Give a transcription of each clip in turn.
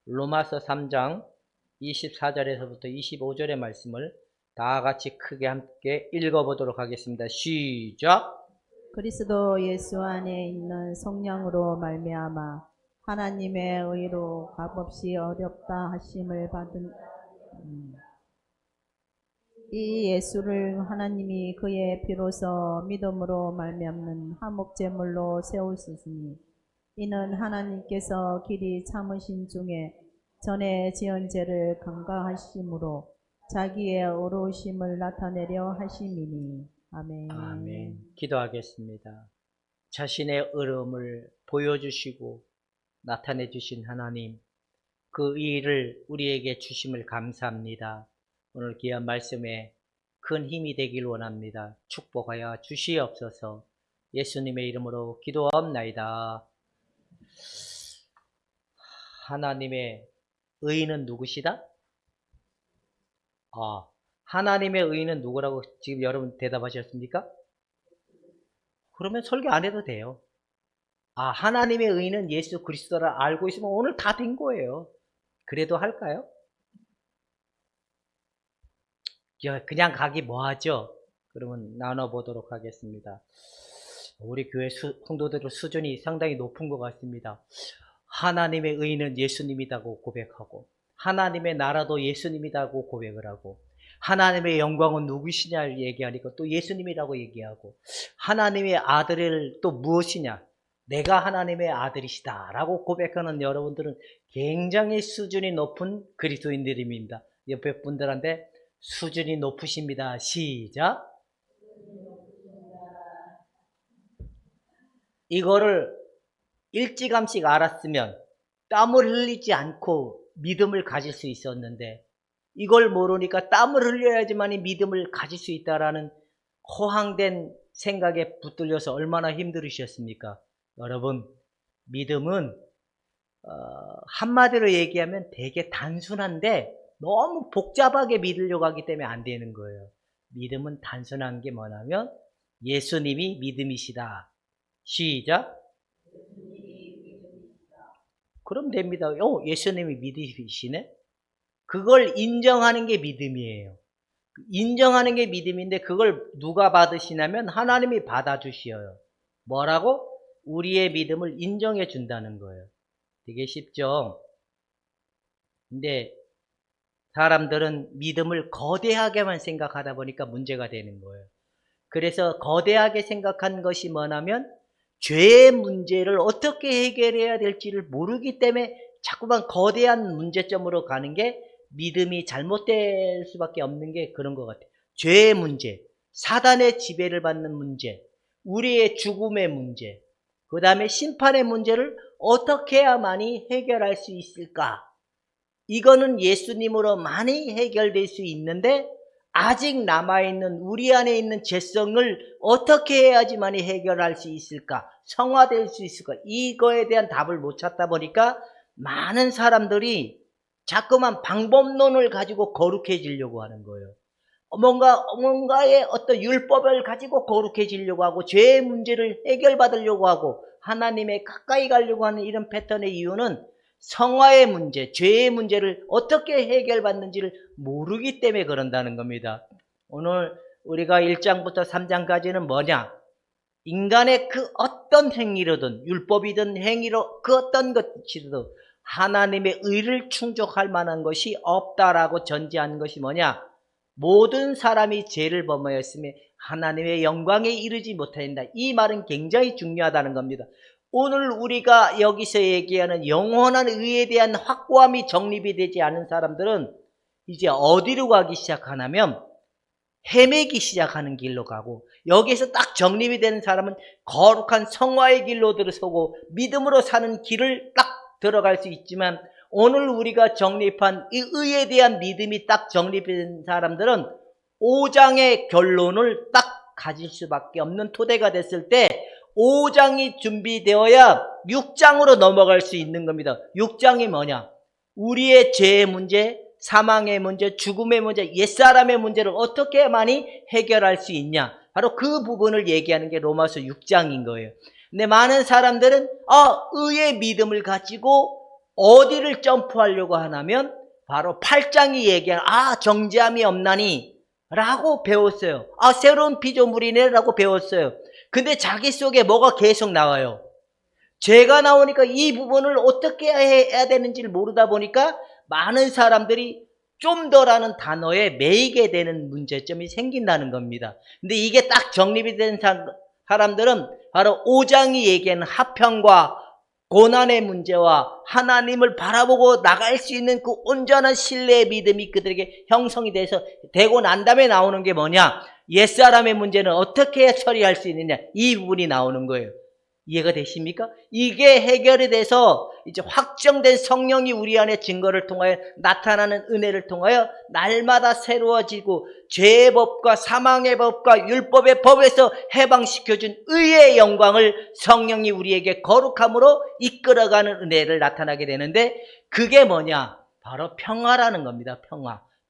로마서 3장 24절에서부터 25절의 말씀을 다 같이 크게 함께 읽어보도록 하겠습니다. 시작! 그리스도 예수 안에 있는 성령으로 말미암아 하나님의 의로 값없이 어렵다 하심을 받은 이 예수를 하나님이 그의 피로서 믿음으로 말미암는 화목제물로 세우셨으니 이는 하나님께서 길이 참으신 중에 전에 지은 죄를 간과하심으로 자기의 의로우심을 나타내려 하심이니. 아멘. 아멘. 기도하겠습니다. 자신의 의로움을 보여주시고 나타내 주신 하나님, 그 일을 우리에게 주심을 감사합니다. 오늘 귀한 말씀에 큰 힘이 되길 원합니다. 축복하여 주시옵소서. 예수님의 이름으로 기도하옵나이다. 하나님의 의인은 누구시다? 하나님의 의인은 누구라고 지금 여러분 대답하셨습니까? 그러면 설교 안 해도 돼요. 하나님의 의인은 예수 그리스도를 알고 있으면 오늘 다 된 거예요. 그래도 할까요? 그냥 가기 뭐하죠? 그러면 나눠보도록 하겠습니다. 우리 교회 성도들의 수준이 상당히 높은 것 같습니다. 하나님의 의인은 예수님이라고 고백하고, 하나님의 나라도 예수님이라고 고백을 하고, 하나님의 영광은 누구시냐 얘기하니까 또 예수님이라고 얘기하고, 하나님의 아들을 또 무엇이냐, 내가 하나님의 아들이시다 라고 고백하는 여러분들은 굉장히 수준이 높은 그리스도인들입니다. 옆에 분들한테 수준이 높으십니다. 시작! 이거를 일찌감치 알았으면 땀을 흘리지 않고 믿음을 가질 수 있었는데, 이걸 모르니까 땀을 흘려야지만 믿음을 가질 수 있다라는 허황된 생각에 붙들려서 얼마나 힘들으셨습니까? 여러분, 믿음은 한마디로 얘기하면 되게 단순한데 너무 복잡하게 믿으려고 하기 때문에 안 되는 거예요. 믿음은 단순한 게 뭐냐면 예수님이 믿음이시다. 시작! 그럼 됩니다. 예수님이 믿음이시네? 그걸 인정하는 게 믿음이에요. 인정하는 게 믿음인데 그걸 누가 받으시냐면 하나님이 받아주시어요. 뭐라고? 우리의 믿음을 인정해 준다는 거예요. 되게 쉽죠? 근데 사람들은 믿음을 거대하게만 생각하다 보니까 문제가 되는 거예요. 그래서 거대하게 생각한 것이 뭐냐면 죄의 문제를 어떻게 해결해야 될지를 모르기 때문에 자꾸만 거대한 문제점으로 가는 게 믿음이 잘못될 수밖에 없는 게 그런 것 같아요. 죄의 문제, 사단의 지배를 받는 문제, 우리의 죽음의 문제, 그 다음에 심판의 문제를 어떻게 해야만이 해결할 수 있을까? 이거는 예수님으로 많이 해결될 수 있는데 아직 남아있는 우리 안에 있는 죄성을 어떻게 해야지만이 해결할 수 있을까? 성화될 수 있을까? 이거에 대한 답을 못 찾다 보니까 많은 사람들이 자꾸만 방법론을 가지고 거룩해지려고 하는 거예요. 뭔가의 어떤 율법을 가지고 거룩해지려고 하고 죄의 문제를 해결받으려고 하고 하나님에 가까이 가려고 하는 이런 패턴의 이유는 성화의 문제, 죄의 문제를 어떻게 해결받는지를 모르기 때문에 그런다는 겁니다. 오늘 우리가 1장부터 3장까지는 뭐냐? 인간의 그 어떤 행위로든 율법이든 행위로 그 어떤 것이든 하나님의 의를 충족할 만한 것이 없다라고 전제하는 것이 뭐냐? 모든 사람이 죄를 범하였으며 하나님의 영광에 이르지 못한다. 이 말은 굉장히 중요하다는 겁니다. 오늘 우리가 여기서 얘기하는 영원한 의에 대한 확고함이 정립이 되지 않은 사람들은 이제 어디로 가기 시작하냐면 헤매기 시작하는 길로 가고, 여기에서 딱 정립이 되는 사람은 거룩한 성화의 길로 들어서고 믿음으로 사는 길을 딱 들어갈 수 있지만, 오늘 우리가 정립한 이 의에 대한 믿음이 딱 정립된 사람들은 5장의 결론을 딱 가질 수밖에 없는 토대가 됐을 때 5장이 준비되어야 6장으로 넘어갈 수 있는 겁니다. 6장이 뭐냐? 우리의 죄의 문제, 사망의 문제, 죽음의 문제, 옛사람의 문제를 어떻게 많이 해결할 수 있냐? 바로 그 부분을 얘기하는 게 로마서 6장인 거예요. 근데 많은 사람들은 의의 믿음을 가지고 어디를 점프하려고 하냐면 바로 8장이 얘기하는 정죄함이 없나니 라고 배웠어요. 새로운 피조물이네 라고 배웠어요. 근데 자기 속에 뭐가 계속 나와요. 죄가 나오니까 이 부분을 어떻게 해야 되는지를 모르다 보니까 많은 사람들이 좀 더라는 단어에 매이게 되는 문제점이 생긴다는 겁니다. 근데 이게 딱 정립이 된 사람들은 바로 5장이 얘기하는 화평과 고난의 문제와 하나님을 바라보고 나갈 수 있는 그 온전한 신뢰의 믿음이 그들에게 형성이 되고 난 다음에 나오는 게 뭐냐? 옛사람의 문제는 어떻게 처리할 수 있느냐? 이 부분이 나오는 거예요. 이해가 되십니까? 이게 해결이 돼서 이제 확정된 성령이 우리 안에 증거를 통하여 나타나는 은혜를 통하여 날마다 새로워지고 죄의 법과 사망의 법과 율법의 법에서 해방시켜준 의의 영광을 성령이 우리에게 거룩함으로 이끌어가는 은혜를 나타나게 되는데 그게 뭐냐? 바로 평화라는 겁니다.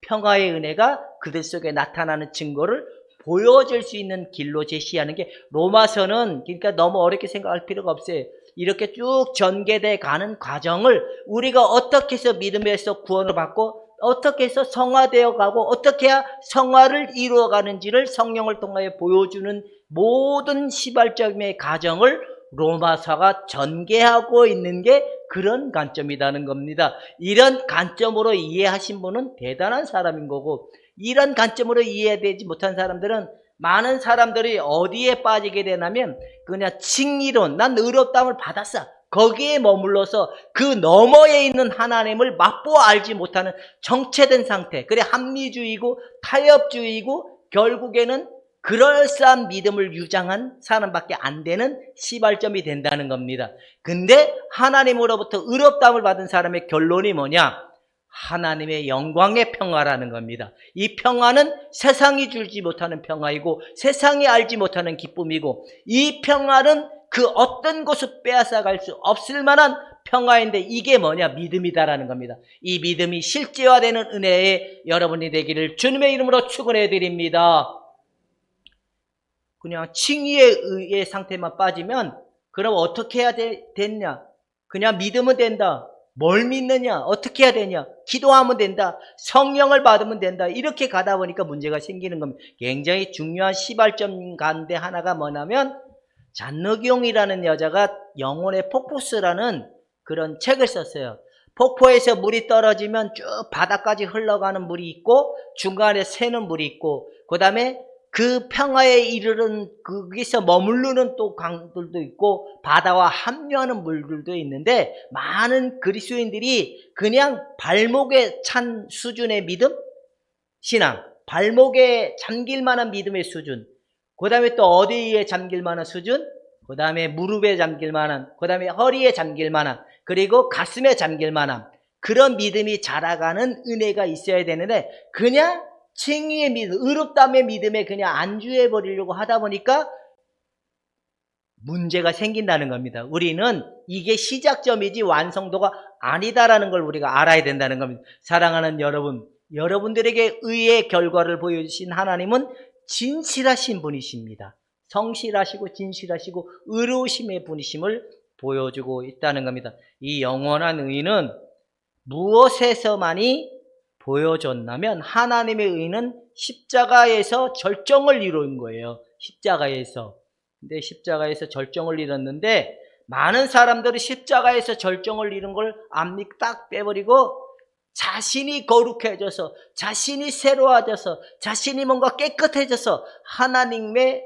평화의 은혜가 그들 속에 나타나는 증거를 보여줄 수 있는 길로 제시하는 게 로마서는 그러니까 너무 어렵게 생각할 필요가 없어요. 이렇게 쭉 전개돼 가는 과정을 우리가 어떻게 해서 믿음에서 구원을 받고 어떻게 해서 성화되어 가고 어떻게 해야 성화를 이루어가는지를 성령을 통하여 보여주는 모든 시발점의 과정을 로마서가 전개하고 있는 게 그런 관점이라는 겁니다. 이런 관점으로 이해하신 분은 대단한 사람인 거고 이런 관점으로 이해되지 못한 사람들은 많은 사람들이 어디에 빠지게 되냐면 그냥 칭의론, 난 의롭다함을 받았어. 거기에 머물러서 그 너머에 있는 하나님을 맛보아 알지 못하는 정체된 상태. 그래 합리주의고 타협주의고 결국에는 그럴싸한 믿음을 유장한 사람밖에 안 되는 시발점이 된다는 겁니다. 근데 하나님으로부터 의롭다함을 받은 사람의 결론이 뭐냐? 하나님의 영광의 평화라는 겁니다. 이 평화는 세상이 주지 못하는 평화이고 세상이 알지 못하는 기쁨이고 이 평화는 그 어떤 곳을 빼앗아갈 수 없을 만한 평화인데 이게 뭐냐? 믿음이다라는 겁니다. 이 믿음이 실제화되는 은혜에 여러분이 되기를 주님의 이름으로 축원해 드립니다. 그냥 칭의의 상태만 빠지면 그럼 어떻게 해야 됐냐? 그냥 믿으면 된다. 뭘 믿느냐? 어떻게 해야 되냐? 기도하면 된다. 성령을 받으면 된다. 이렇게 가다 보니까 문제가 생기는 겁니다. 굉장히 중요한 시발점 가운데 하나가 뭐냐면 잔느경이라는 여자가 영혼의 폭포수라는 그런 책을 썼어요. 폭포에서 물이 떨어지면 쭉 바닥까지 흘러가는 물이 있고 중간에 새는 물이 있고 그 다음에 그 평화에 이르는 거기서 머무르는 또 강들도 있고 바다와 합류하는 물들도 있는데 많은 그리스도인들이 그냥 발목에 찬 수준의 믿음? 신앙, 발목에 잠길 만한 믿음의 수준, 그 다음에 또 어디에 잠길 만한 수준, 그 다음에 무릎에 잠길 만한, 그 다음에 허리에 잠길 만한, 그리고 가슴에 잠길 만한 그런 믿음이 자라가는 은혜가 있어야 되는데 그냥 칭의의 믿음, 의롭다함의 믿음에 그냥 안주해 버리려고 하다 보니까 문제가 생긴다는 겁니다. 우리는 이게 시작점이지 완성도가 아니다라는 걸 우리가 알아야 된다는 겁니다. 사랑하는 여러분, 여러분들에게 의의 결과를 보여주신 하나님은 진실하신 분이십니다. 성실하시고 진실하시고 의로우심의 분이심을 보여주고 있다는 겁니다. 이 영원한 의는 무엇에서만이 보여줬냐면 하나님의 의는 십자가에서 절정을 이룬 거예요. 십자가에서. 근데 십자가에서 절정을 이뤘는데 많은 사람들이 십자가에서 절정을 이룬 걸 앞니 딱 빼버리고 자신이 거룩해져서 자신이 새로워져서 자신이 뭔가 깨끗해져서 하나님의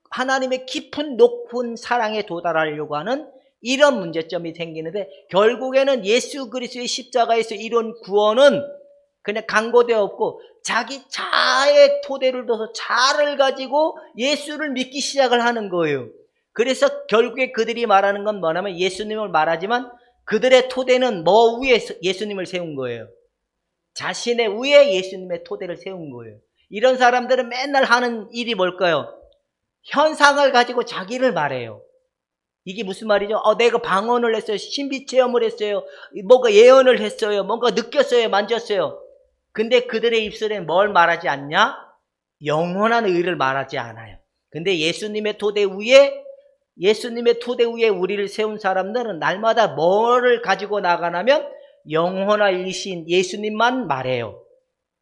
하나님의 깊은 높은 사랑에 도달하려고 하는 이런 문제점이 생기는데 결국에는 예수 그리스도의 십자가에서 이룬 구원은 그냥 강고대 없고 자기 자아의 토대를 둬서 자아를 가지고 예수를 믿기 시작을 하는 거예요. 그래서 결국에 그들이 말하는 건 뭐냐면 예수님을 말하지만 그들의 토대는 뭐 위에 예수님을 세운 거예요. 자신의 위에 예수님의 토대를 세운 거예요. 이런 사람들은 맨날 하는 일이 뭘까요? 현상을 가지고 자기를 말해요. 이게 무슨 말이죠? 내가 방언을 했어요. 신비 체험을 했어요. 뭔가 예언을 했어요. 뭔가 느꼈어요. 만졌어요. 근데 그들의 입술엔 뭘 말하지 않냐? 영원한 의를 말하지 않아요. 근데 예수님의 토대 위에 예수님의 토대 위에 우리를 세운 사람들은 날마다 뭐를 가지고 나가냐면 영원하신 예수님만 말해요.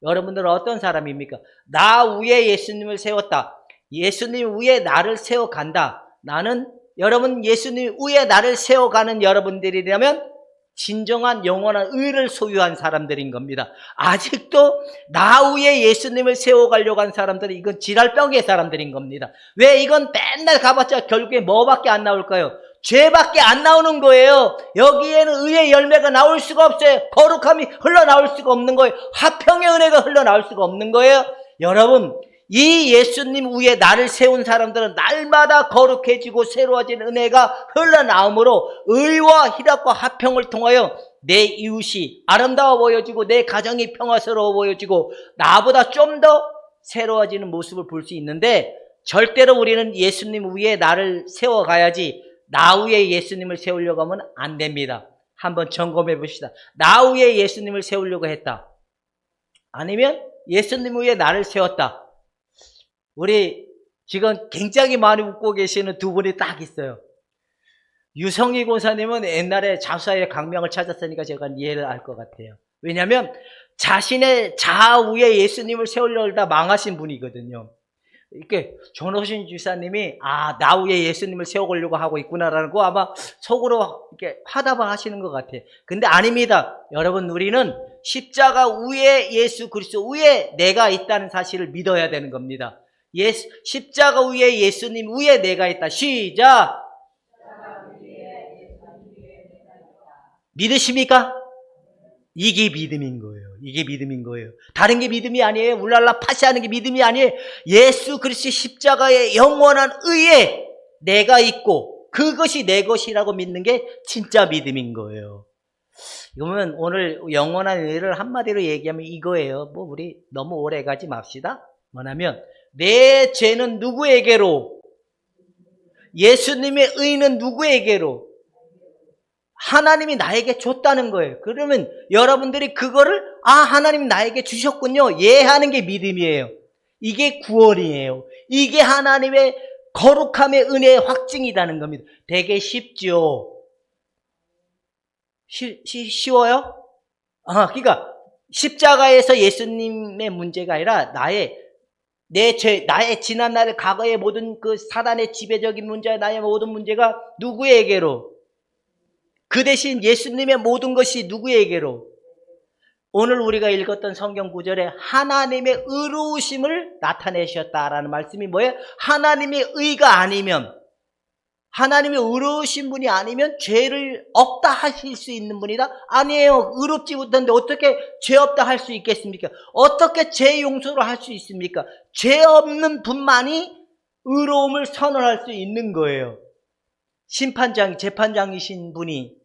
여러분들은 어떤 사람입니까? 나 위에 예수님을 세웠다. 예수님 위에 나를 세워간다. 여러분 예수님 위에 나를 세워가는 여러분들이라면 진정한 영원한 의를 소유한 사람들인 겁니다. 아직도 나 위에 예수님을 세워가려고 한 사람들은 이건 지랄병의 사람들인 겁니다. 왜? 이건 맨날 가봤자 결국에 뭐밖에 안 나올까요? 죄밖에 안 나오는 거예요. 여기에는 의의 열매가 나올 수가 없어요. 거룩함이 흘러나올 수가 없는 거예요. 화평의 은혜가 흘러나올 수가 없는 거예요. 여러분, 이 예수님 위에 나를 세운 사람들은 날마다 거룩해지고 새로워진 은혜가 흘러나오므로 의와 희락과 화평을 통하여 내 이웃이 아름다워 보여지고 내 가정이 평화스러워 보여지고 나보다 좀 더 새로워지는 모습을 볼 수 있는데, 절대로 우리는 예수님 위에 나를 세워가야지 나 위에 예수님을 세우려고 하면 안 됩니다. 한번 점검해 봅시다. 나 위에 예수님을 세우려고 했다. 아니면 예수님 위에 나를 세웠다. 우리 지금 굉장히 많이 웃고 계시는 두 분이 딱 있어요. 유성희 권사님은 옛날에 자수하의 강명을 찾았으니까 제가 이해를 할 것 같아요. 왜냐하면 자신의 자아 위에 예수님을 세우려고 하다 망하신 분이거든요. 이렇게 전호신 주사님이 나 위에 예수님을 세우려고 하고 있구나라는 거 아마 속으로 이렇게 화답을 하시는 것 같아요. 근데 아닙니다. 여러분, 우리는 십자가 위에 예수 그리스도 위에 내가 있다는 사실을 믿어야 되는 겁니다. 십자가 위에 예수님 위에 내가 있다. 시작. 믿으십니까? 이게 믿음인 거예요. 이게 믿음인 거예요. 다른 게 믿음이 아니에요. 울랄라 파시하는 게 믿음이 아니에요. 예수 그리스도의 십자가의 영원한 의에 내가 있고 그것이 내 것이라고 믿는 게 진짜 믿음인 거예요. 그러면 오늘 영원한 의를 한마디로 얘기하면 이거예요. 우리 너무 오래 가지 맙시다. 뭐냐면 내 죄는 누구에게로? 예수님의 의는 누구에게로? 하나님이 나에게 줬다는 거예요. 그러면 여러분들이 그거를 하나님이 나에게 주셨군요. 하는 게 믿음이에요. 이게 구원이에요. 이게 하나님의 거룩함의 은혜의 확증이라는 겁니다. 되게 쉽죠. 쉬워요? 그러니까 십자가에서 예수님의 문제가 아니라 나의 지난날의 과거의 모든 그 사단의 지배적인 문제, 나의 모든 문제가 누구에게로? 그 대신 예수님의 모든 것이 누구에게로? 오늘 우리가 읽었던 성경 구절에 하나님의 의로우심을 나타내셨다라는 말씀이 뭐예요? 하나님의 의가 아니면, 하나님의 의로우신 분이 아니면 죄를 없다 하실 수 있는 분이다? 아니에요. 의롭지 못한데 어떻게 죄 없다 할 수 있겠습니까? 어떻게 죄 용서를 할 수 있습니까? 죄 없는 분만이 의로움을 선언할 수 있는 거예요. 재판장이신 분이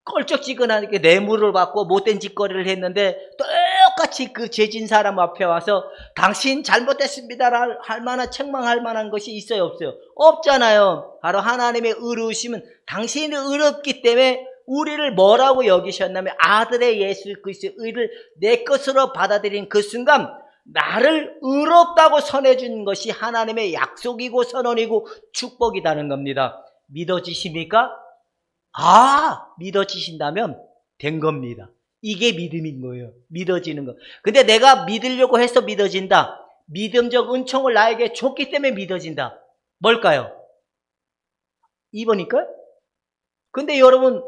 껄쩍지근하게 뇌물을 받고 못된 짓거리를 했는데 똑같이 그 죄진 사람 앞에 와서 당신 잘못됐습니다 할 만한, 책망할 만한 것이 있어요, 없어요? 없잖아요. 바로 하나님의 의로우심은 당신이 의롭기 때문에 우리를 뭐라고 여기셨냐면 아들의 예수 그리스도의 의를 내 것으로 받아들인 그 순간 나를 의롭다고 선해준 것이 하나님의 약속이고 선언이고 축복이라는 겁니다. 믿어지십니까? 믿어지신다면 된 겁니다. 이게 믿음인 거예요. 믿어지는 거. 근데 내가 믿으려고 해서 믿어진다. 믿음적 은총을 나에게 줬기 때문에 믿어진다. 뭘까요? 2번일까요? 근데 여러분,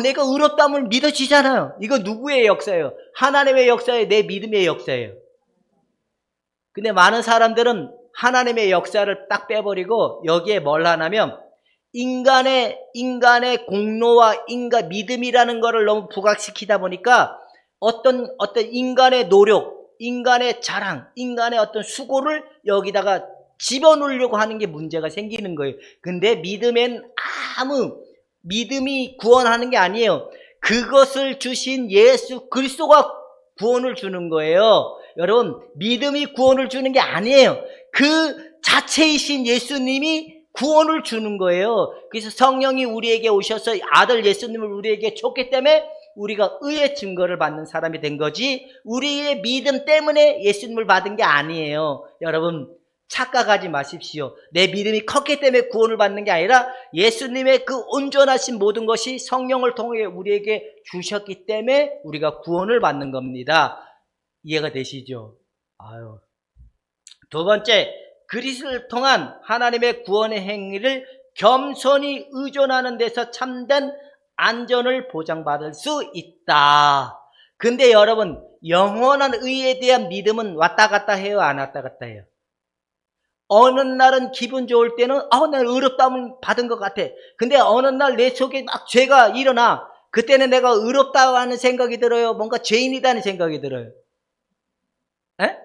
내가 의롭다면 믿어지잖아요. 이거 누구의 역사예요? 하나님의 역사예요? 내 믿음의 역사예요? 근데 많은 사람들은 하나님의 역사를 딱 빼버리고 여기에 뭘 하냐면 인간의 공로와 믿음이라는 거를 너무 부각시키다 보니까 어떤 인간의 노력, 인간의 자랑, 인간의 어떤 수고를 여기다가 집어넣으려고 하는 게 문제가 생기는 거예요. 근데 믿음이 구원하는 게 아니에요. 그것을 주신 예수 그리스도가 구원을 주는 거예요. 여러분, 믿음이 구원을 주는 게 아니에요. 그 자체이신 예수님이 구원을 주는 거예요. 그래서 성령이 우리에게 오셔서 아들 예수님을 우리에게 줬기 때문에 우리가 의의 증거를 받는 사람이 된 거지 우리의 믿음 때문에 예수님을 받은 게 아니에요. 여러분, 착각하지 마십시오. 내 믿음이 컸기 때문에 구원을 받는 게 아니라 예수님의 그 온전하신 모든 것이 성령을 통해 우리에게 주셨기 때문에 우리가 구원을 받는 겁니다. 이해가 되시죠? 아유. 두 번째, 그리스도를 통한 하나님의 구원의 행위를 겸손히 의존하는 데서 참된 안전을 보장받을 수 있다. 근데 여러분, 영원한 의에 대한 믿음은 왔다 갔다 해요? 안 왔다 갔다 해요? 어느 날은 기분 좋을 때는 난 의롭다함을 받은 것 같아. 근데 어느 날 내 속에 막 죄가 일어나. 그때는 내가 의롭다고 하는 생각이 들어요? 뭔가 죄인이다는 생각이 들어요? 에?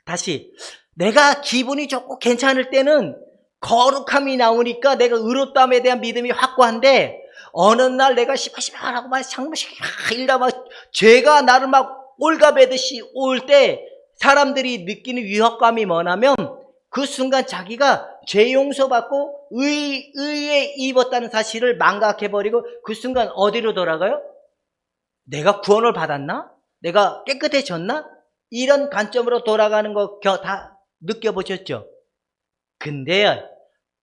다시, 내가 기분이 좋고 괜찮을 때는 거룩함이 나오니까 내가 의롭다함에 대한 믿음이 확고한데, 어느 날 내가 시바시바하고 막 상무시기 일다 막 죄가 나를 막 올가매듯이 올 때 사람들이 느끼는 위협감이 뭐냐면, 그 순간 자기가 죄 용서받고 의에 입었다는 사실을 망각해버리고 그 순간 어디로 돌아가요? 내가 구원을 받았나? 내가 깨끗해졌나? 이런 관점으로 돌아가는 거 다 느껴보셨죠? 근데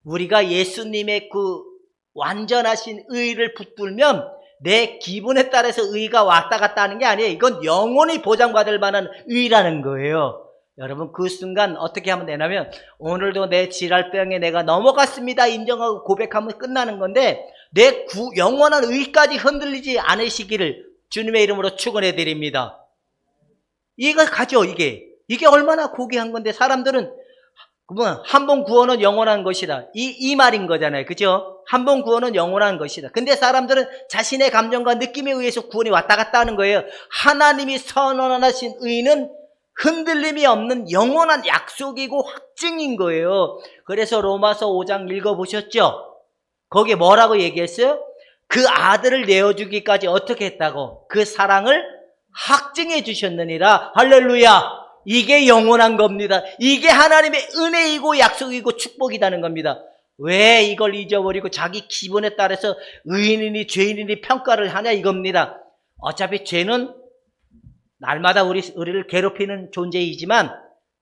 우리가 예수님의 그 완전하신 의를 붙들면 내 기분에 따라서 의가 왔다 갔다 하는 게 아니에요. 이건 영원히 보장받을 만한 의라는 거예요. 여러분, 그 순간 어떻게 하면 되냐면, 오늘도 내 지랄병에 내가 넘어갔습니다 인정하고 고백하면 끝나는 건데, 내 영원한 의까지 흔들리지 않으시기를 주님의 이름으로 축원해 드립니다. 이해가 가죠? 이게 얼마나 고귀한 건데, 사람들은 한 번 구원은 영원한 것이다, 이 말인 거잖아요. 그죠? 한 번 구원은 영원한 것이다. 근데 사람들은 자신의 감정과 느낌에 의해서 구원이 왔다 갔다 하는 거예요. 하나님이 선언하신 의는 흔들림이 없는 영원한 약속이고 확증인 거예요. 그래서 로마서 5장 읽어보셨죠? 거기에 뭐라고 얘기했어요? 그 아들을 내어주기까지 어떻게 했다고? 그 사랑을 확증해 주셨느니라. 할렐루야. 이게 영원한 겁니다. 이게 하나님의 은혜이고 약속이고 축복이라는 겁니다. 왜 이걸 잊어버리고 자기 기분에 따라서 의인이니 죄인이니 평가를 하냐 이겁니다. 어차피 죄는 날마다 우리를 괴롭히는 존재이지만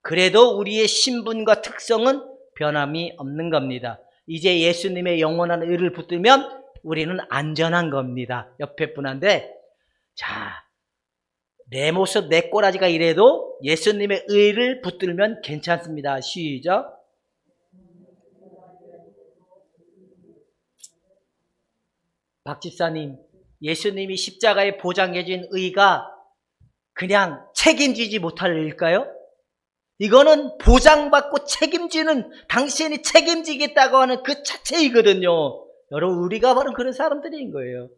그래도 우리의 신분과 특성은 변함이 없는 겁니다. 이제 예수님의 영원한 의를 붙들면 우리는 안전한 겁니다. 옆에 분한테, 자, 내 모습 내 꼬라지가 이래도 예수님의 의를 붙들면 괜찮습니다. 시작. 박 집사님, 예수님이 십자가에 보장해 준 의가 그냥 책임지지 못할 일일까요? 이거는 보장받고 책임지는, 당신이 책임지겠다고 하는 그 자체이거든요. 여러분, 우리가 바로 그런 사람들인 거예요.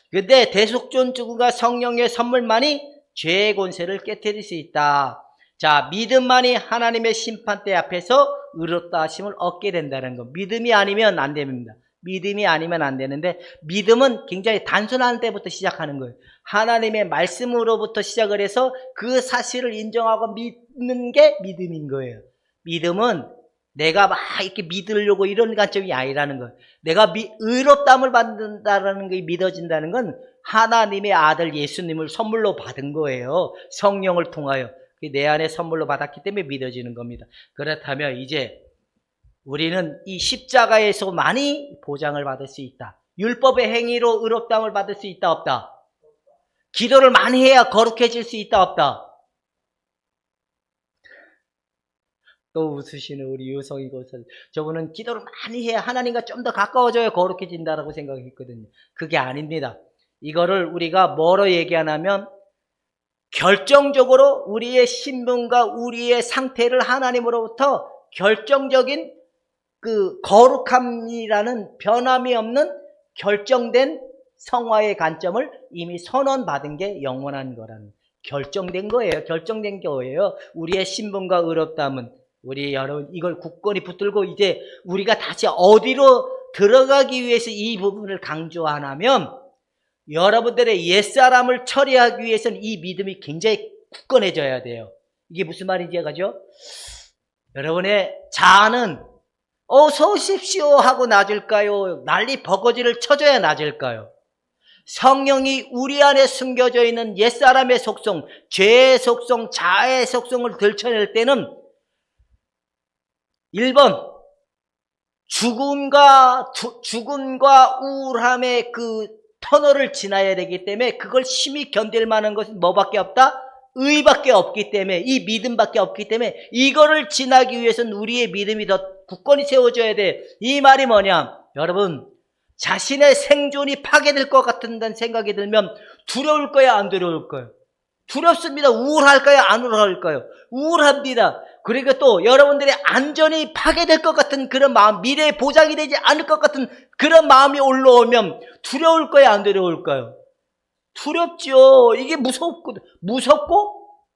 근데 대속존주가 성령의 선물만이 죄의 권세를 깨뜨릴 수 있다. 자, 믿음만이 하나님의 심판대 앞에서 의롭다 하심을 얻게 된다는 거. 믿음이 아니면 안 됩니다. 믿음이 아니면 안 되는데, 믿음은 굉장히 단순한 때부터 시작하는 거예요. 하나님의 말씀으로부터 시작을 해서 그 사실을 인정하고 믿는 게 믿음인 거예요. 믿음은 내가 막 이렇게 믿으려고 이런 관점이 아니라는 거예요. 내가 의롭다함을 받는다라는 게 믿어진다는 건 하나님의 아들 예수님을 선물로 받은 거예요. 성령을 통하여. 내 안에 선물로 받았기 때문에 믿어지는 겁니다. 그렇다면 이제 우리는 이 십자가에서 많이 보장을 받을 수 있다. 율법의 행위로 의롭다함을 받을 수 있다, 없다? 기도를 많이 해야 거룩해질 수 있다, 없다? 또 웃으시는 우리 유성이 고사, 저분은 기도를 많이 해야 하나님과 좀 더 가까워져야 거룩해진다라고 생각했거든요. 그게 아닙니다. 이거를 우리가 뭐로 얘기하냐면, 결정적으로 우리의 신분과 우리의 상태를 하나님으로부터 결정적인 그 거룩함이라는 변함이 없는 결정된 성화의 관점을 이미 선언받은 게 영원한 거라는, 결정된 거예요. 결정된 거예요. 우리의 신분과 의롭다함은. 우리 여러분, 이걸 굳건히 붙들고 이제 우리가 다시 어디로 들어가기 위해서 이 부분을 강조하냐면, 여러분들의 옛사람을 처리하기 위해서는 이 믿음이 굉장히 굳건해져야 돼요. 이게 무슨 말인지 알죠? 여러분의 자아는 어서 오십시오 하고 낮을까요? 난리 버거지를 쳐줘야 낮을까요? 성령이 우리 안에 숨겨져 있는 옛사람의 속성, 죄의 속성, 자아의 속성을 들춰낼 때는 1번 죽음과 우울함의 그 터널을 지나야 되기 때문에 그걸 심히 견딜 만한 것은 뭐밖에 없다? 의밖에 없기 때문에, 이 믿음밖에 없기 때문에 이거를 지나기 위해서는 우리의 믿음이 더 굳건히 세워져야 돼. 이 말이 뭐냐? 여러분, 자신의 생존이 파괴될 것 같다는 생각이 들면 두려울 거야, 안 두려울 거야? 두렵습니다. 우울할까요? 안 우울할까요? 우울합니다. 그리고 또 여러분들의 안전이 파괴될 것 같은 그런 마음, 미래에 보장이 되지 않을 것 같은 그런 마음이 올라오면 두려울 거야, 안 두려울까요? 두렵죠. 이게 무섭고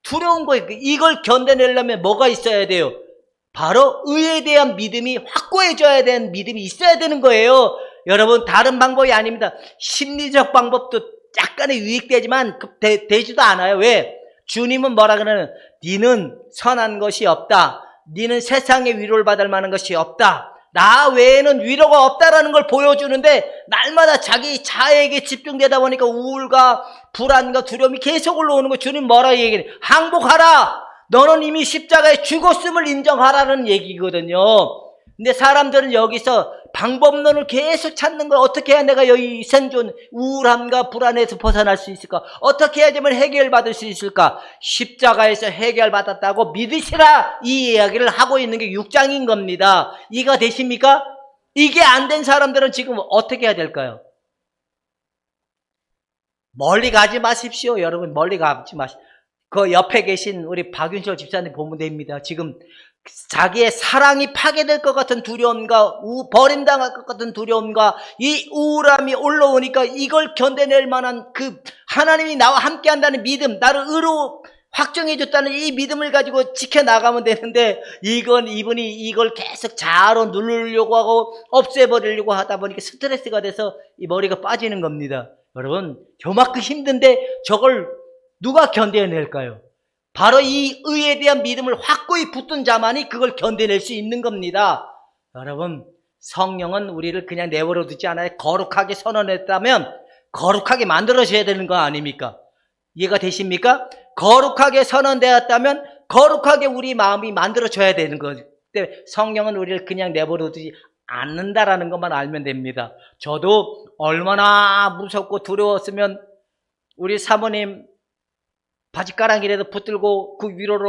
두려운 거예요. 이걸 견뎌내려면 뭐가 있어야 돼요? 바로 의에 대한 믿음이 확고해져야 되는 믿음이 있어야 되는 거예요. 여러분, 다른 방법이 아닙니다. 심리적 방법도 약간의 유익되지만 되지도 않아요. 왜? 주님은 뭐라 그러는? 니는 선한 것이 없다. 니는 세상에 위로를 받을 만한 것이 없다. 나 외에는 위로가 없다라는 걸 보여주는데 날마다 자기 자에게 집중되다 보니까 우울과 불안과 두려움이 계속 올라오는 거. 주님 뭐라 얘기해? 항복하라. 너는 이미 십자가에 죽었음을 인정하라는 얘기거든요. 근데 사람들은 여기서 방법론을 계속 찾는 거야. 어떻게 해야 내가 여기 생존, 우울함과 불안에서 벗어날 수 있을까? 어떻게 해야지만 해결받을 수 있을까? 십자가에서 해결받았다고 믿으시라! 이 이야기를 하고 있는 게 6장인 겁니다. 이해가 되십니까? 이게 안 된 사람들은 지금 어떻게 해야 될까요? 멀리 가지 마십시오. 여러분, 멀리 가지 마십시오. 그 옆에 계신 우리 박윤철 집사님 보면 됩니다. 지금 자기의 사랑이 파괴될 것 같은 두려움과 버림당할 것 같은 두려움과 이 우울함이 올라오니까 이걸 견뎌낼 만한 그 하나님이 나와 함께한다는 믿음, 나를 의로 확정해줬다는 이 믿음을 가지고 지켜나가면 되는데 이분이 이걸 계속 자아로 누르려고 하고 없애버리려고 하다 보니까 스트레스가 돼서 이 머리가 빠지는 겁니다. 여러분, 저만큼 힘든데 저걸 누가 견뎌낼까요? 바로 이 의에 대한 믿음을 확고히 붙든 자만이 그걸 견뎌낼 수 있는 겁니다. 여러분, 성령은 우리를 그냥 내버려 두지 않아요. 거룩하게 선언했다면 거룩하게 만들어져야 되는 거 아닙니까? 이해가 되십니까? 거룩하게 선언되었다면 거룩하게 우리 마음이 만들어져야 되는 거죠. 성령은 우리를 그냥 내버려 두지 않는다라는 것만 알면 됩니다. 저도 얼마나 무섭고 두려웠으면 우리 사모님 바지가랑이라도 붙들고 그 위로를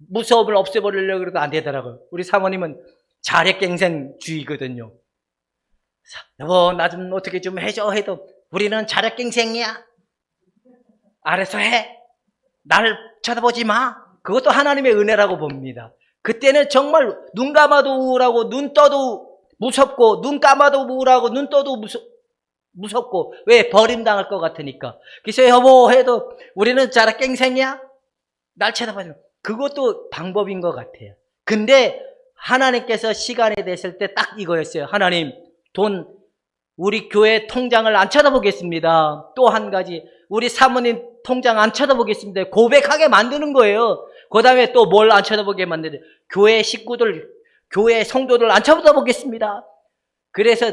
무서움을 없애버리려고 해도 안 되더라고요. 우리 사모님은 자력갱생주의거든요. 여보, 나 좀 어떻게 좀 해줘 해도 우리는 자력갱생이야. 알아서 해. 나를 쳐다보지 마. 그것도 하나님의 은혜라고 봅니다. 그때는 정말 눈 감아도 우울하고 눈 떠도 무섭고 눈 감아도 우울하고 눈 떠도 무섭고 왜? 버림당할 것 같으니까. 그래서 여보 해도 우리는 자락갱생이야? 날 쳐다보지 마. 그것도 방법인 것 같아요. 근데 하나님께서 시간이 됐을 때 딱 이거였어요. 하나님, 우리 교회 통장을 안 쳐다보겠습니다. 또 한 가지, 우리 사모님 통장 안 쳐다보겠습니다. 고백하게 만드는 거예요. 그 다음에 또 뭘 안 쳐다보게 만드는? 교회 식구들, 교회 성도들 안 쳐다보겠습니다. 그래서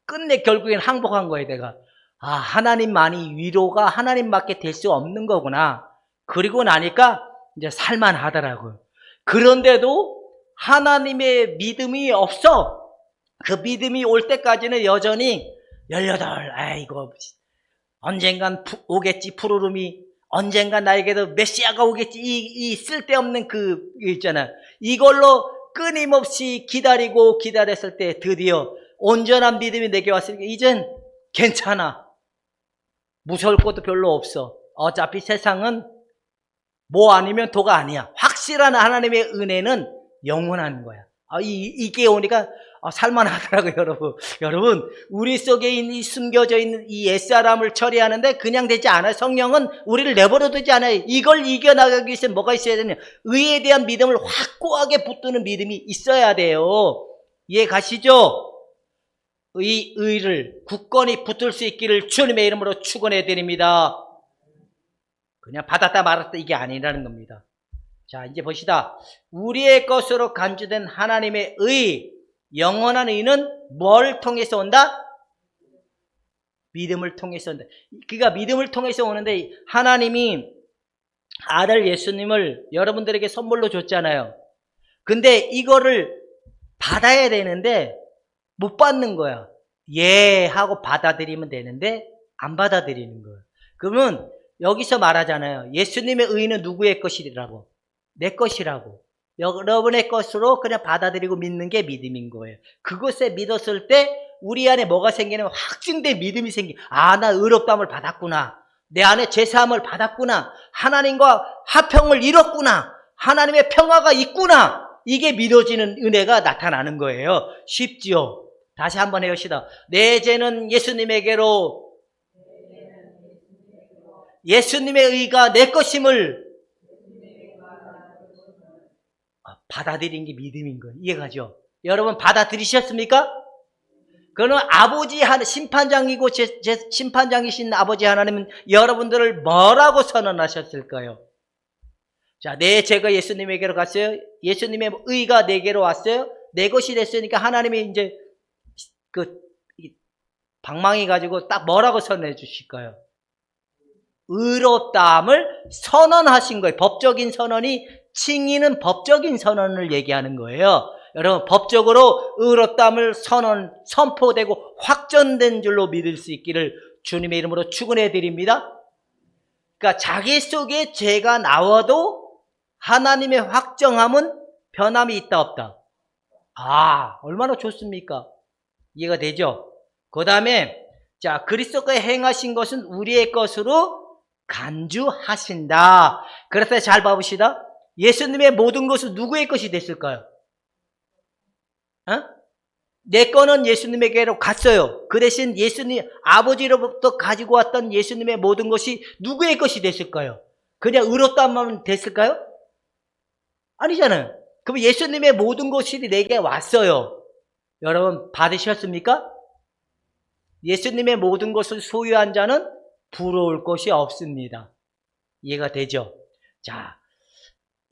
끝내 결국엔 항복한 거예요, 내가. 하나님만이 위로가 하나님밖에 될 수 없는 거구나. 그리고 나니까 이제 살만하더라고요. 그런데도 하나님의 믿음이 없어. 그 믿음이 올 때까지는 여전히 18, 아이고, 언젠간 오겠지, 푸르름이. 언젠간 나에게도 메시아가 오겠지. 이 쓸데없는 있잖아. 이걸로 끊임없이 기다렸을 때 드디어 온전한 믿음이 내게 왔으니까 이젠 괜찮아. 무서울 것도 별로 없어. 어차피 세상은 뭐 아니면 도가 아니야. 확실한 하나님의 은혜는 영원한 거야. 이게 오니까 살만하더라고요, 여러분. 우리 속에 있는 숨겨져 있는 이 옛사람을 처리하는데 그냥 되지 않아요. 성령은 우리를 내버려 두지 않아요. 이걸 이겨나가기 위해서 뭐가 있어야 되냐? 의에 대한 믿음을 확고하게 붙드는 믿음이 있어야 돼요. 이해 가시죠? 이 의를 굳건히 붙들 수 있기를 주님의 이름으로 축원해 드립니다. 그냥 받았다 말았다 이게 아니라는 겁니다. 자, 이제 보시다. 우리의 것으로 간주된 하나님의 의, 영원한 의는 뭘 통해서 온다? 믿음을 통해서 온다. 그가 믿음을 통해서 오는데 하나님이 아들 예수님을 여러분들에게 선물로 줬잖아요. 근데 이거를 받아야 되는데 못 받는 거야. 예 하고 받아들이면 되는데 안 받아들이는 거예요. 그러면 여기서 말하잖아요. 예수님의 의는 누구의 것이라고? 내 것이라고. 여러분의 것으로 그냥 받아들이고 믿는 게 믿음인 거예요. 그것에 믿었을 때 우리 안에 뭐가 생기냐면 확증된 믿음이 생기. 아, 나 의롭다함을 받았구나. 내 안에 죄사함을 받았구나. 하나님과 화평을 이뤘구나. 하나님의 평화가 있구나. 이게 믿어지는 은혜가 나타나는 거예요. 쉽지요? 다시 한번 해봅시다. 내 죄는 예수님에게로, 예수님의 의가 내 것임을 받아들인 게 믿음인 거예요. 이해가죠? 여러분 받아들이셨습니까? 그러면 아버지 심판장이고 제 심판장이신 아버지 하나님은 여러분들을 뭐라고 선언하셨을까요? 자, 내 죄가 예수님에게로 갔어요. 예수님의 의가 내게로 왔어요. 내 것이 됐으니까 하나님이 이제 그 방망이 가지고 딱 뭐라고 선언해 주실까요? 의롭다함을 선언하신 거예요. 법적인 선언이 칭의는 법적인 선언을 얘기하는 거예요. 여러분 법적으로 의롭다함을 선포되고 확전된 줄로 믿을 수 있기를 주님의 이름으로 축원해 드립니다. 그러니까 자기 속에 죄가 나와도 하나님의 확정함은 변함이 있다 없다. 아, 얼마나 좋습니까? 이해가 되죠? 그 다음에 자, 그리스도가 행하신 것은 우리의 것으로 간주하신다. 그래서 잘 봐봅시다. 예수님의 모든 것은 누구의 것이 됐을까요? 내 거는 예수님에게로 갔어요. 그 대신 예수님 아버지로부터 가지고 왔던 예수님의 모든 것이 누구의 것이 됐을까요? 그냥 의롭다만 됐을까요? 아니잖아요. 그럼 예수님의 모든 것이 내게 왔어요. 여러분 받으셨습니까? 예수님의 모든 것을 소유한 자는 부러울 것이 없습니다. 이해가 되죠? 자,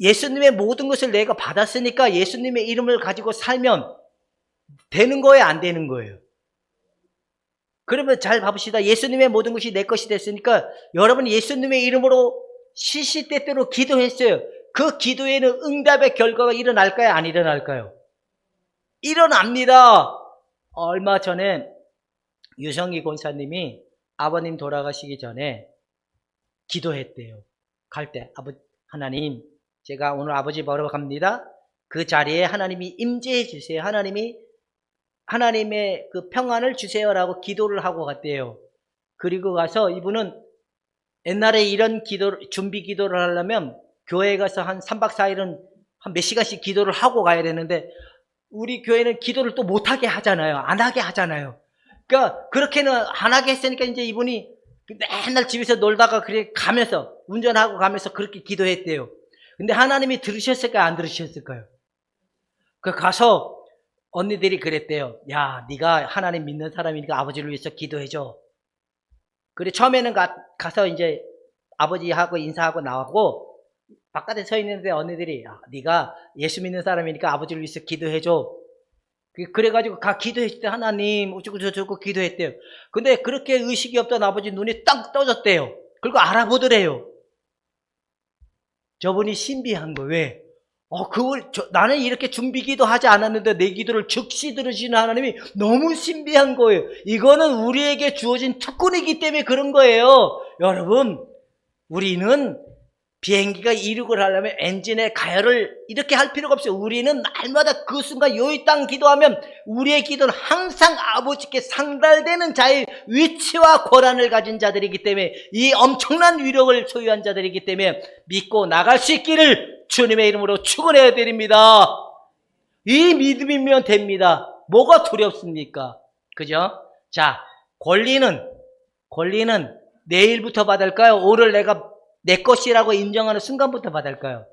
예수님의 모든 것을 내가 받았으니까 예수님의 이름을 가지고 살면 되는 거예요, 안 되는 거예요? 그러면 잘 봐봅시다. 예수님의 모든 것이 내 것이 됐으니까 여러분 예수님의 이름으로 시시때때로 기도했어요. 그 기도에는 응답의 결과가 일어날까요, 안 일어날까요? 일어납니다. 얼마 전에 유성희 권사님이 아버님 돌아가시기 전에 기도했대요. 갈 때 하나님, 제가 오늘 아버지 보러 갑니다. 그 자리에 하나님이 임재해 주세요. 하나님의 그 평안을 주세요라고 기도를 하고 갔대요. 그리고 가서 이분은 옛날에 이런 준비 기도를 하려면 교회에 가서 한 3박 4일은 한 몇 시간씩 기도를 하고 가야 되는데 우리 교회는 기도를 또 못하게 하잖아요. 안 하게 하잖아요. 그러니까 그렇게는 안 하게 했으니까 이제 이분이 맨날 집에서 놀다가 그래 가면서 운전하고 가면서 그렇게 기도했대요. 근데 하나님이 들으셨을까요? 안 들으셨을까요? 그 가서 언니들이 그랬대요. 야, 네가 하나님 믿는 사람이니까 아버지를 위해서 기도해줘. 그래 처음에는 가서 이제 아버지하고 인사하고 나왔고 바깥에 서 있는데 언니들이 야, 네가 예수 믿는 사람이니까 아버지를 위해서 기도해줘. 그래가지고 기도했을 때 하나님 어쩌고 저쩌고 기도했대요. 근데 그렇게 의식이 없던 아버지 눈이 땅 떠졌대요. 그리고 알아보더래요. 저분이 신비한 거 왜? 나는 이렇게 준비기도 하지 않았는데 내 기도를 즉시 들으시는 하나님이 너무 신비한 거예요. 이거는 우리에게 주어진 특권이기 때문에 그런 거예요. 여러분, 우리는 비행기가 이륙을 하려면 엔진에 가열을 이렇게 할 필요가 없어요. 우리는 날마다 그 순간 요 땅 기도하면 우리의 기도는 항상 아버지께 상달되는 자의 위치와 권한을 가진 자들이기 때문에 이 엄청난 위력을 소유한 자들이기 때문에 믿고 나갈 수 있기를 주님의 이름으로 축원해 드립니다. 이 믿음이면 됩니다. 뭐가 두렵습니까? 그죠? 자, 권리는 내일부터 받을까요? 오늘 내가 내 것이라고 인정하는 순간부터 받을까요?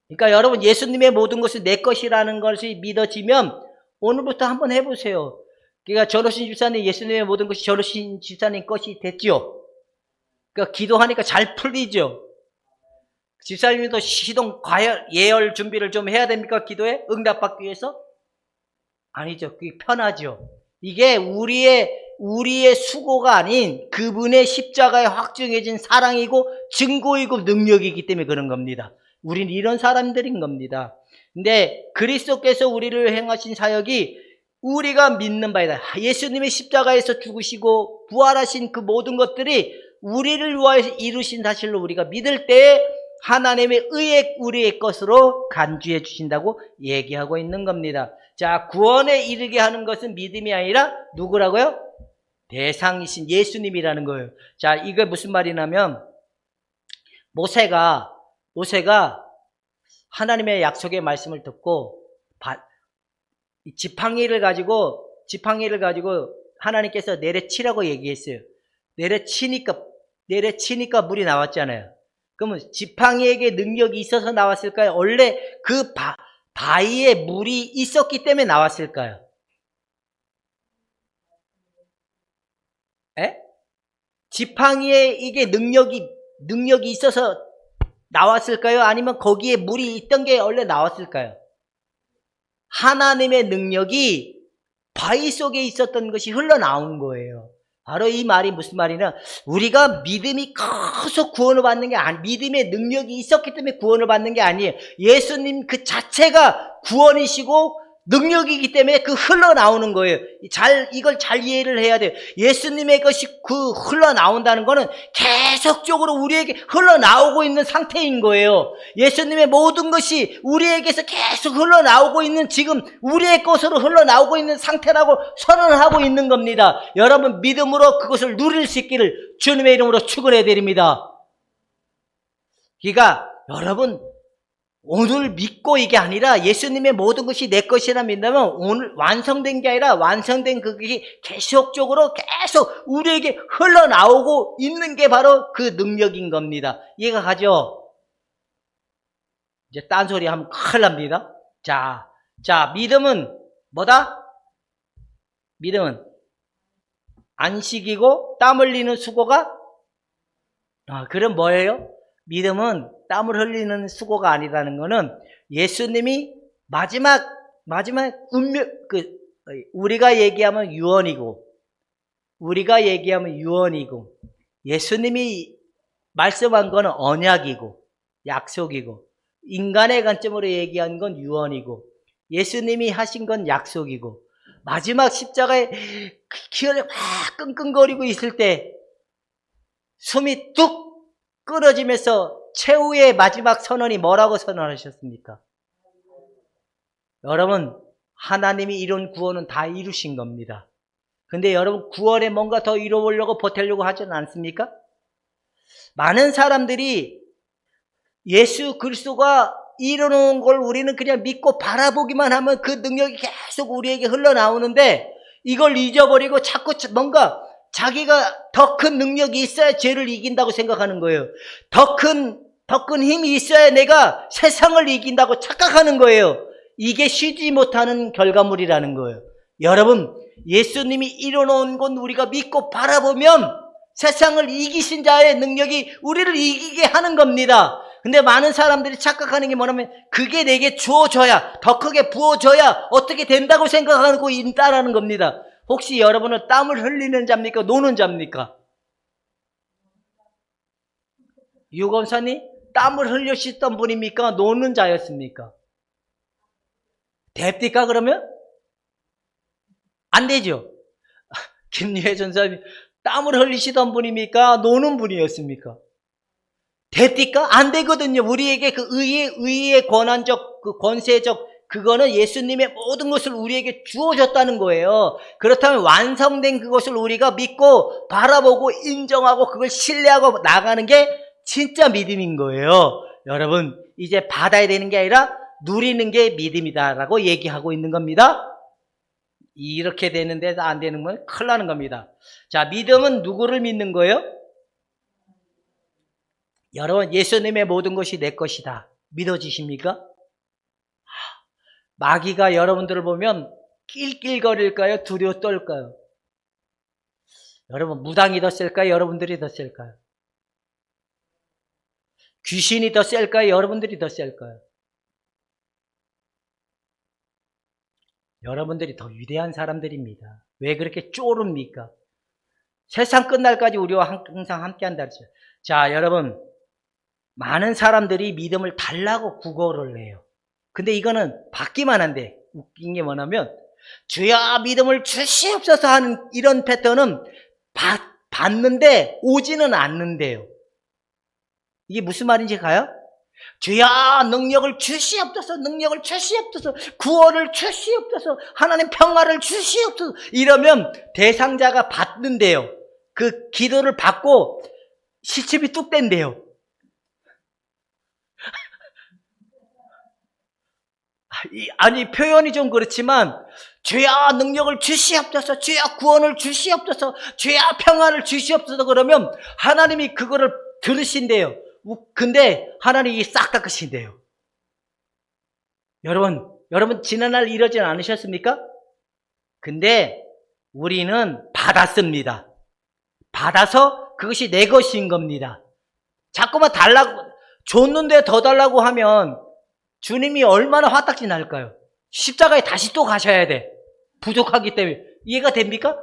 그러니까 여러분 예수님의 모든 것이 내 것이라는 것이 믿어지면 오늘부터 한번 해보세요. 그러니까 전호신 집사님 예수님의 모든 것이 전호신 집사님 것이 됐죠. 그러니까 기도하니까 잘 풀리죠. 집사님도 시동 과열 예열 준비를 좀 해야 됩니까? 기도에 응답받기 위해서? 아니죠. 그게 편하죠. 이게 우리의 수고가 아닌 그분의 십자가에 확증해진 사랑이고 증거이고 능력이기 때문에 그런 겁니다. 우린 이런 사람들인 겁니다. 근데 그리스도께서 우리를 행하신 사역이 우리가 믿는 바이다. 예수님의 십자가에서 죽으시고 부활하신 그 모든 것들이 우리를 위하여 이루신 사실로 우리가 믿을 때에 하나님의 의의 우리의 것으로 간주해 주신다고 얘기하고 있는 겁니다. 자, 구원에 이르게 하는 것은 믿음이 아니라 누구라고요? 대상이신 예수님이라는 거예요. 자, 이게 무슨 말이냐면 모세가 하나님의 약속의 말씀을 듣고 지팡이를 가지고 하나님께서 내려치라고 얘기했어요. 내려치니까 물이 나왔잖아요. 그러면 지팡이에게 능력이 있어서 나왔을까요? 원래 그 바위에 물이 있었기 때문에 나왔을까요? 에? 지팡이에 이게 능력이 있어서 나왔을까요? 아니면 거기에 물이 있던 게 원래 나왔을까요? 하나님의 능력이 바위 속에 있었던 것이 흘러나온 거예요. 바로 이 말이 무슨 말이냐? 우리가 믿음이 커서 구원을 받는 게 믿음의 능력이 있었기 때문에 구원을 받는 게 아니에요. 예수님 그 자체가 구원이시고 능력이기 때문에 그 흘러나오는 거예요. 이걸 잘 이해를 해야 돼요. 예수님의 것이 그 흘러나온다는 거는 계속적으로 우리에게 흘러나오고 있는 상태인 거예요. 예수님의 모든 것이 우리에게서 계속 흘러나오고 있는 지금 우리의 것으로 흘러나오고 있는 상태라고 선언하고 있는 겁니다. 여러분 믿음으로 그것을 누릴 수 있기를 주님의 이름으로 축원해 드립니다. 그러니까 여러분 오늘 믿고 이게 아니라 예수님의 모든 것이 내 것이라 믿는다면 오늘 완성된 게 아니라 완성된 그것이 계속 우리에게 흘러나오고 있는 게 바로 그 능력인 겁니다. 이해가 가죠? 이제 딴소리 하면 큰일 납니다. 자, 믿음은 뭐다? 믿음은 안식이고 땀 흘리는 수고가 그럼 뭐예요? 믿음은 땀을 흘리는 수고가 아니라는 것은 예수님이 마지막 운명 우리가 얘기하면 유언이고 예수님이 말씀한 거는 언약이고 약속이고 인간의 관점으로 얘기한 건 유언이고 예수님이 하신 건 약속이고 마지막 십자가에 기혈이 막 끙끙거리고 있을 때 숨이 뚝 끊어지면서 최후의 마지막 선언이 뭐라고 선언하셨습니까? 여러분 하나님이 이룬 구원은 다 이루신 겁니다. 근데 여러분 구원에 뭔가 더 이루려고 보태려고 하지는 않습니까? 많은 사람들이 예수 그리스도가 이루는 걸 우리는 그냥 믿고 바라보기만 하면 그 능력이 계속 우리에게 흘러나오는데 이걸 잊어버리고 자꾸 뭔가 자기가 더 큰 능력이 있어야 죄를 이긴다고 생각하는 거예요. 더 큰 힘이 있어야 내가 세상을 이긴다고 착각하는 거예요. 이게 쉬지 못하는 결과물이라는 거예요. 여러분, 예수님이 이뤄놓은 건 우리가 믿고 바라보면 세상을 이기신 자의 능력이 우리를 이기게 하는 겁니다. 근데 많은 사람들이 착각하는 게 뭐냐면 그게 내게 주어져야, 더 크게 부어져야 어떻게 된다고 생각하고 있다라는 겁니다. 혹시 여러분은 땀을 흘리는 자입니까? 노는 자입니까? 유건사님, 땀을 흘리셨던 분입니까? 노는 자였습니까? 됩니까 그러면? 안 되죠. 김유혜 전사님, 땀을 흘리시던 분입니까? 노는 분이었습니까? 됩니까? 안 되거든요. 우리에게 그 의의 권한적, 그 권세적, 그거는 예수님의 모든 것을 우리에게 주어졌다는 거예요. 그렇다면 완성된 그것을 우리가 믿고 바라보고 인정하고 그걸 신뢰하고 나가는 게 진짜 믿음인 거예요. 여러분, 이제 받아야 되는 게 아니라 누리는 게 믿음이다라고 얘기하고 있는 겁니다. 이렇게 되는데 안 되는 건 큰일 나는 겁니다. 자, 믿음은 누구를 믿는 거예요? 여러분, 예수님의 모든 것이 내 것이다. 믿어지십니까? 마귀가 여러분들을 보면 낄낄거릴까요? 두려워 떨까요? 여러분, 무당이 더 셀까요? 여러분들이 더 셀까요? 귀신이 더 셀까요? 여러분들이 더 셀까요? 여러분들이 더 위대한 사람들입니다. 왜 그렇게 쪼릅니까? 세상 끝날까지 우리와 항상 함께한다 그랬죠. 자, 여러분, 많은 사람들이 믿음을 달라고 구걸을 해요. 근데 이거는 받기만 한데, 웃긴 게 뭐냐면 주여 믿음을 주시옵소서 하는 이런 패턴은 받는데 오지는 않는데요. 이게 무슨 말인지 가요? 주여 능력을 주시옵소서, 능력을 주시옵소서, 구원을 주시옵소서, 하나님 평화를 주시옵소서, 이러면 대상자가 받는데요. 그 기도를 받고 시침이 뚝 뗀대요. 아니 표현이 좀 그렇지만 주여 능력을 주시옵소서, 주여 구원을 주시옵소서, 주여 평화를 주시옵소서 그러면 하나님이 그거를 들으신대요. 근데 하나님이 싹 닦으신대요. 여러분 지난날 이러진 않으셨습니까? 근데 우리는 받았습니다. 받아서 그것이 내 것인 겁니다. 자꾸만 달라고, 줬는데 더 달라고 하면 주님이 얼마나 화딱지 날까요? 십자가에 다시 또 가셔야 돼. 부족하기 때문에. 이해가 됩니까?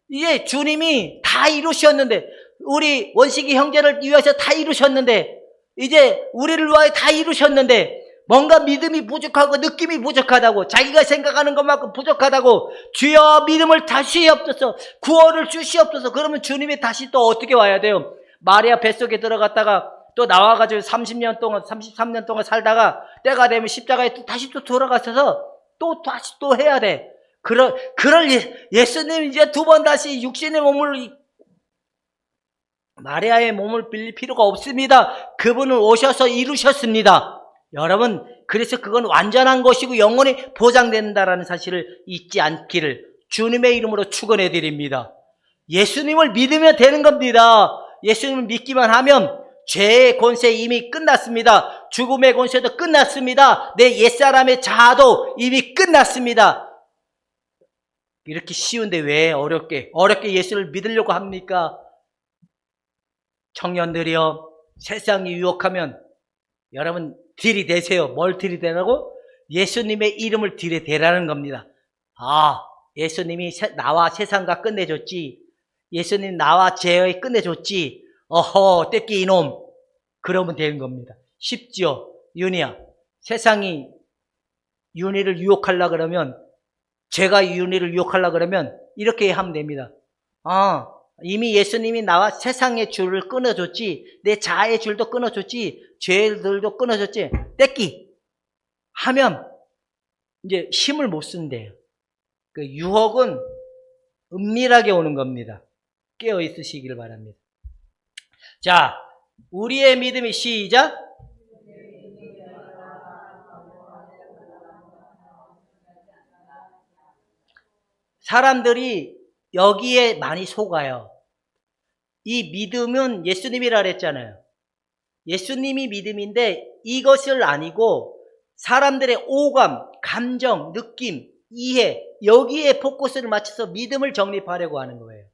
이게 주님이 다 이루셨는데, 우리 원식이 형제를 위해서 다 이루셨는데, 이제 우리를 위하여 다 이루셨는데, 뭔가 믿음이 부족하고 느낌이 부족하다고, 자기가 생각하는 것만큼 부족하다고, 주여 믿음을 다시 없어서 구원을 주시옵소서. 그러면 주님이 다시 또 어떻게 와야 돼요? 마리아 뱃속에 들어갔다가 또 나와가지고 30년 동안 33년 동안 살다가 때가 되면 십자가에 또 다시 또 돌아가셔서 또 다시 또 해야 돼. 그럴 예수님 이제 두 번 다시 육신의 몸을, 마리아의 몸을 빌릴 필요가 없습니다. 그분은 오셔서 이루셨습니다. 여러분, 그래서 그건 완전한 것이고 영원히 보장된다라는 사실을 잊지 않기를 주님의 이름으로 축원해 드립니다. 예수님을 믿으면 되는 겁니다. 예수님을 믿기만 하면 죄의 권세 이미 끝났습니다. 죽음의 권세도 끝났습니다. 내 옛사람의 자아도 이미 끝났습니다. 이렇게 쉬운데 왜 어렵게 예수를 믿으려고 합니까? 청년들이여, 세상이 유혹하면 여러분 들이대세요. 뭘 들이대라고? 예수님의 이름을 들이대라는 겁니다. 아, 예수님이 나와 세상과 끝내줬지. 예수님 나와 죄의 끝내줬지. 어허, 떼끼 이놈. 그러면 되는 겁니다. 쉽지요. 윤희야, 세상이 윤희를 유혹하려고 그러면, 죄가 윤희를 유혹하려고 그러면 이렇게 하면 됩니다. 아, 이미 예수님이 나와 세상의 줄을 끊어줬지, 내 자아의 줄도 끊어줬지, 죄들도 끊어줬지, 떼끼 하면 이제 힘을 못 쓴대요. 그 유혹은 은밀하게 오는 겁니다. 깨어 있으시기를 바랍니다. 자, 우리의 믿음이 시작. 사람들이 여기에 많이 속아요. 이 믿음은 예수님이라 그랬잖아요. 예수님이 믿음인데 이것을 아니고 사람들의 오감, 감정, 느낌, 이해, 여기에 포커스를 맞춰서 믿음을 정립하려고 하는 거예요.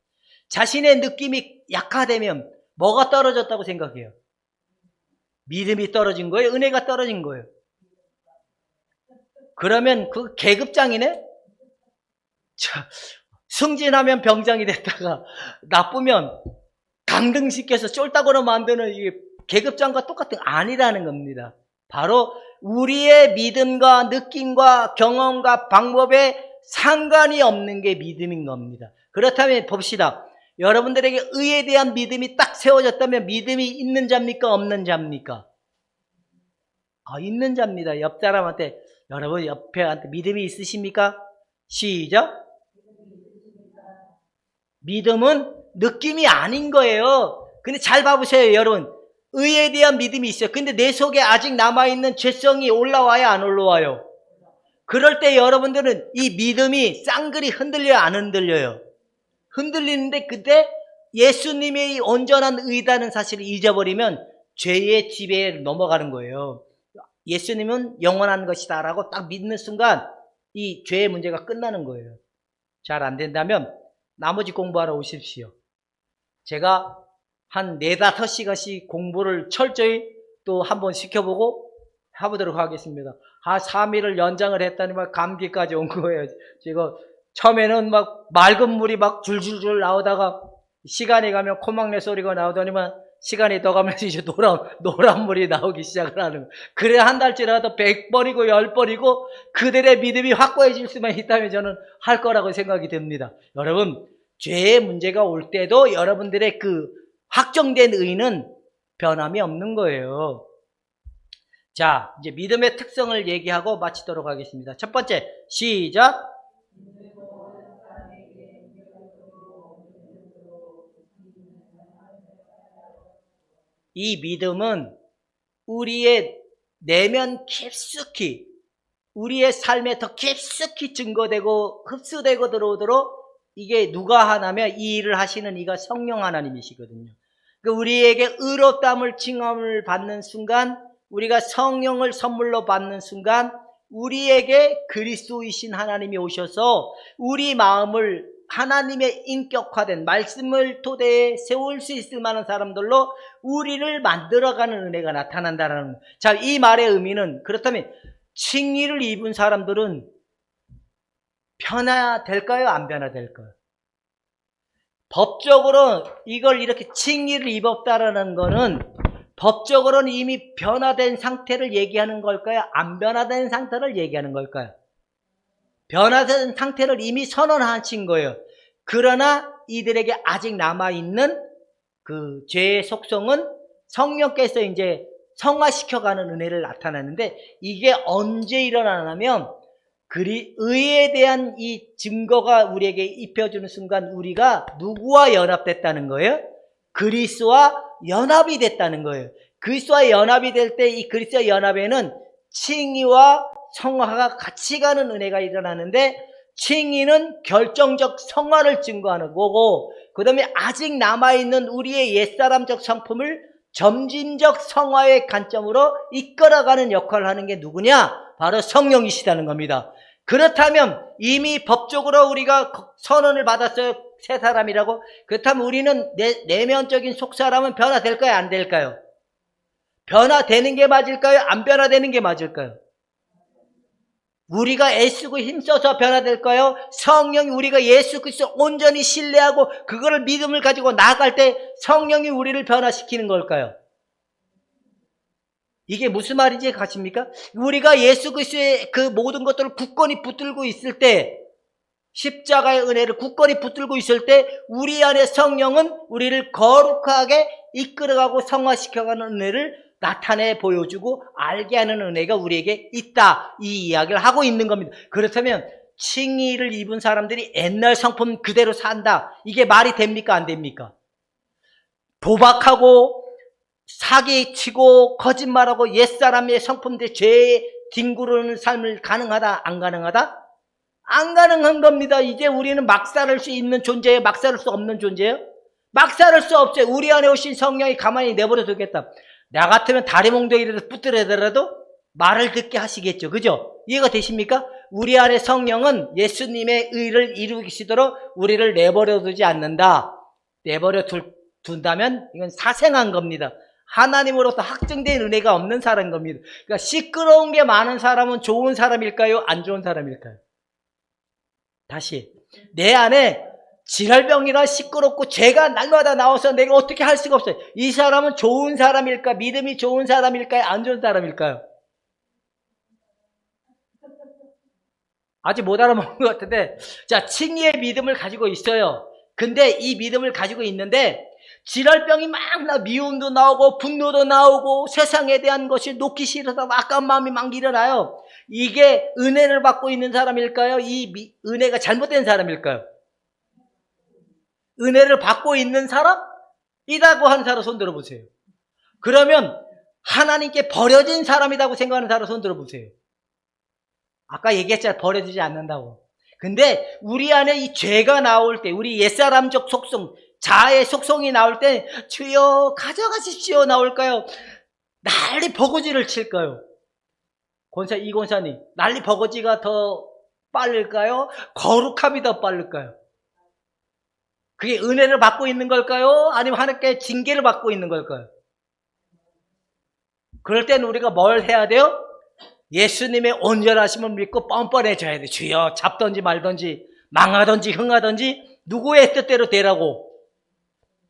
자신의 느낌이 약화되면 뭐가 떨어졌다고 생각해요? 믿음이 떨어진 거예요? 은혜가 떨어진 거예요? 그러면 그 계급장이네? 승진하면 병장이 됐다가 나쁘면 강등시켜서 쫄딱으로 만드는 이 계급장과 똑같은 아니라는 겁니다. 바로 우리의 믿음과 느낌과 경험과 방법에 상관이 없는 게 믿음인 겁니다. 그렇다면 봅시다. 여러분들에게 의에 대한 믿음이 딱 세워졌다면 믿음이 있는 자입니까? 없는 자입니까? 있는 자입니다. 옆 사람한테, 여러분 옆에한테 믿음이 있으십니까? 시작. 믿음은 느낌이 아닌 거예요. 근데 잘 봐보세요, 여러분. 의에 대한 믿음이 있어요. 근데 내 속에 아직 남아있는 죄성이 올라와요, 안 올라와요? 그럴 때 여러분들은 이 믿음이 쌍그리 흔들려요, 안 흔들려요? 흔들리는데 그때 예수님의 온전한 의다는 사실을 잊어버리면 죄의 지배에 넘어가는 거예요. 예수님은 영원한 것이다 라고 딱 믿는 순간 이 죄의 문제가 끝나는 거예요. 잘 안 된다면 나머지 공부하러 오십시오. 제가 한 4-5시간씩 공부를 철저히 또 한번 시켜보고 해보도록 하겠습니다. 3일을 연장을 했다니 막 감기까지 온 거예요. 제가 처음에는 막 맑은 물이 막 줄줄줄 나오다가 시간이 가면 코막내 소리가 나오더니만 시간이 더 가면서 이제 노란 물이 나오기 시작을 하는 거예요. 그래 한 달 지나도 100번이고 10번이고 그들의 믿음이 확고해질 수만 있다면 저는 할 거라고 생각이 듭니다. 여러분, 죄의 문제가 올 때도 여러분들의 그 확정된 의는 변함이 없는 거예요. 자, 이제 믿음의 특성을 얘기하고 마치도록 하겠습니다. 첫 번째, 시작. 이 믿음은 우리의 내면 깊숙이, 우리의 삶에 더 깊숙이 증거되고 흡수되고 들어오도록 이게 누가 하냐면 이 일을 하시는 이가 성령 하나님이시거든요. 그러니까 우리에게 의롭다함을 칭함을 받는 순간, 우리가 성령을 선물로 받는 순간 우리에게 그리스도이신 하나님이 오셔서 우리 마음을 하나님의 인격화된 말씀을 토대에 세울 수 있을 만한 사람들로 우리를 만들어가는 은혜가 나타난다는. 자, 이 말의 의미는 그렇다면 칭의를 입은 사람들은 변화될까요? 안 변화될까요? 법적으로 이걸 이렇게 칭의를 입었다라는 거는 법적으로는 이미 변화된 상태를 얘기하는 걸까요? 안 변화된 상태를 얘기하는 걸까요? 변화된 상태를 이미 선언하신 거예요. 그러나 이들에게 아직 남아있는 그 죄의 속성은 성령께서 이제 성화시켜가는 은혜를 나타내는데 이게 언제 일어나냐면 의에 대한 이 증거가 우리에게 입혀주는 순간 우리가 누구와 연합됐다는 거예요? 그리스도와 연합이 됐다는 거예요. 그리스도와 연합이 될 때 이 그리스도와 연합에는 칭의와 성화가 같이 가는 은혜가 일어나는데 칭의는 결정적 성화를 증거하는 거고 그 다음에 아직 남아있는 우리의 옛사람적 성품을 점진적 성화의 관점으로 이끌어가는 역할을 하는 게 누구냐? 바로 성령이시다는 겁니다. 그렇다면 이미 법적으로 우리가 선언을 받았어요. 새 사람이라고. 그렇다면 우리는 내면적인 속사람은 변화될까요? 안 될까요? 변화되는 게 맞을까요? 안 변화되는 게 맞을까요? 우리가 애쓰고 힘써서 변화될까요? 성령이 우리가 예수 그리스도 온전히 신뢰하고 그거를 믿음을 가지고 나아갈 때 성령이 우리를 변화시키는 걸까요? 이게 무슨 말인지 가십니까? 우리가 예수 그리스도의 그 모든 것들을 굳건히 붙들고 있을 때 십자가의 은혜를 굳건히 붙들고 있을 때 우리 안에 성령은 우리를 거룩하게 이끌어가고 성화시켜가는 은혜를 나타내 보여주고 알게 하는 은혜가 우리에게 있다. 이 이야기를 하고 있는 겁니다. 그렇다면 칭의를 입은 사람들이 옛날 성품 그대로 산다. 이게 말이 됩니까? 안 됩니까? 도박하고 사기치고 거짓말하고 옛사람의 성품들 죄에 뒹구르는 삶을 가능하다? 안 가능하다? 안 가능한 겁니다. 이제 우리는 막 살을 수 있는 존재예요? 막 살을 수 없는 존재예요? 막 살을 수 없어요. 우리 안에 오신 성령이 가만히 내버려 두겠다. 나 같으면 다리 몽둥이라도 붙들어더라도 말을 듣게 하시겠죠. 그죠? 이해가 되십니까? 우리 안에 성령은 예수님의 의를 이루시도록 우리를 내버려 두지 않는다. 내버려 둔다면 이건 사생한 겁니다. 하나님으로부터 확정된 은혜가 없는 사람인 겁니다. 그러니까 시끄러운 게 많은 사람은 좋은 사람일까요? 안 좋은 사람일까요? 다시 내 안에 질혈병이나 시끄럽고 죄가 날마다 나와서 내가 어떻게 할 수가 없어요. 이 사람은 좋은 사람일까? 믿음이 좋은 사람일까요? 안 좋은 사람일까요? 아직 못 알아먹은 것 같은데, 자, 칭의의 믿음을 가지고 있어요. 근데 이 믿음을 가지고 있는데 질혈병이 막 미움도 나오고 분노도 나오고 세상에 대한 것이 놓기 싫어서 아까운 마음이 막 일어나요. 이게 은혜를 받고 있는 사람일까요? 이 은혜가 잘못된 사람일까요? 은혜를 받고 있는 사람이라고 하는 사람 손 들어보세요. 그러면 하나님께 버려진 사람이라고 생각하는 사람 손 들어보세요. 아까 얘기했잖아요. 버려지지 않는다고. 근데 우리 안에 이 죄가 나올 때, 우리 옛사람적 속성, 자아의 속성이 나올 때 주여 가져가십시오 나올까요? 난리 버거지를 칠까요? 이 권사님, 난리 버거지가 더 빠를까요? 거룩함이 더 빠를까요? 그게 은혜를 받고 있는 걸까요? 아니면 하나님께 징계를 받고 있는 걸까요? 그럴 때는 우리가 뭘 해야 돼요? 예수님의 온전하심을 믿고 뻔뻔해져야 돼. 주여 잡든지 말든지 망하든지 흥하든지 누구의 뜻대로 되라고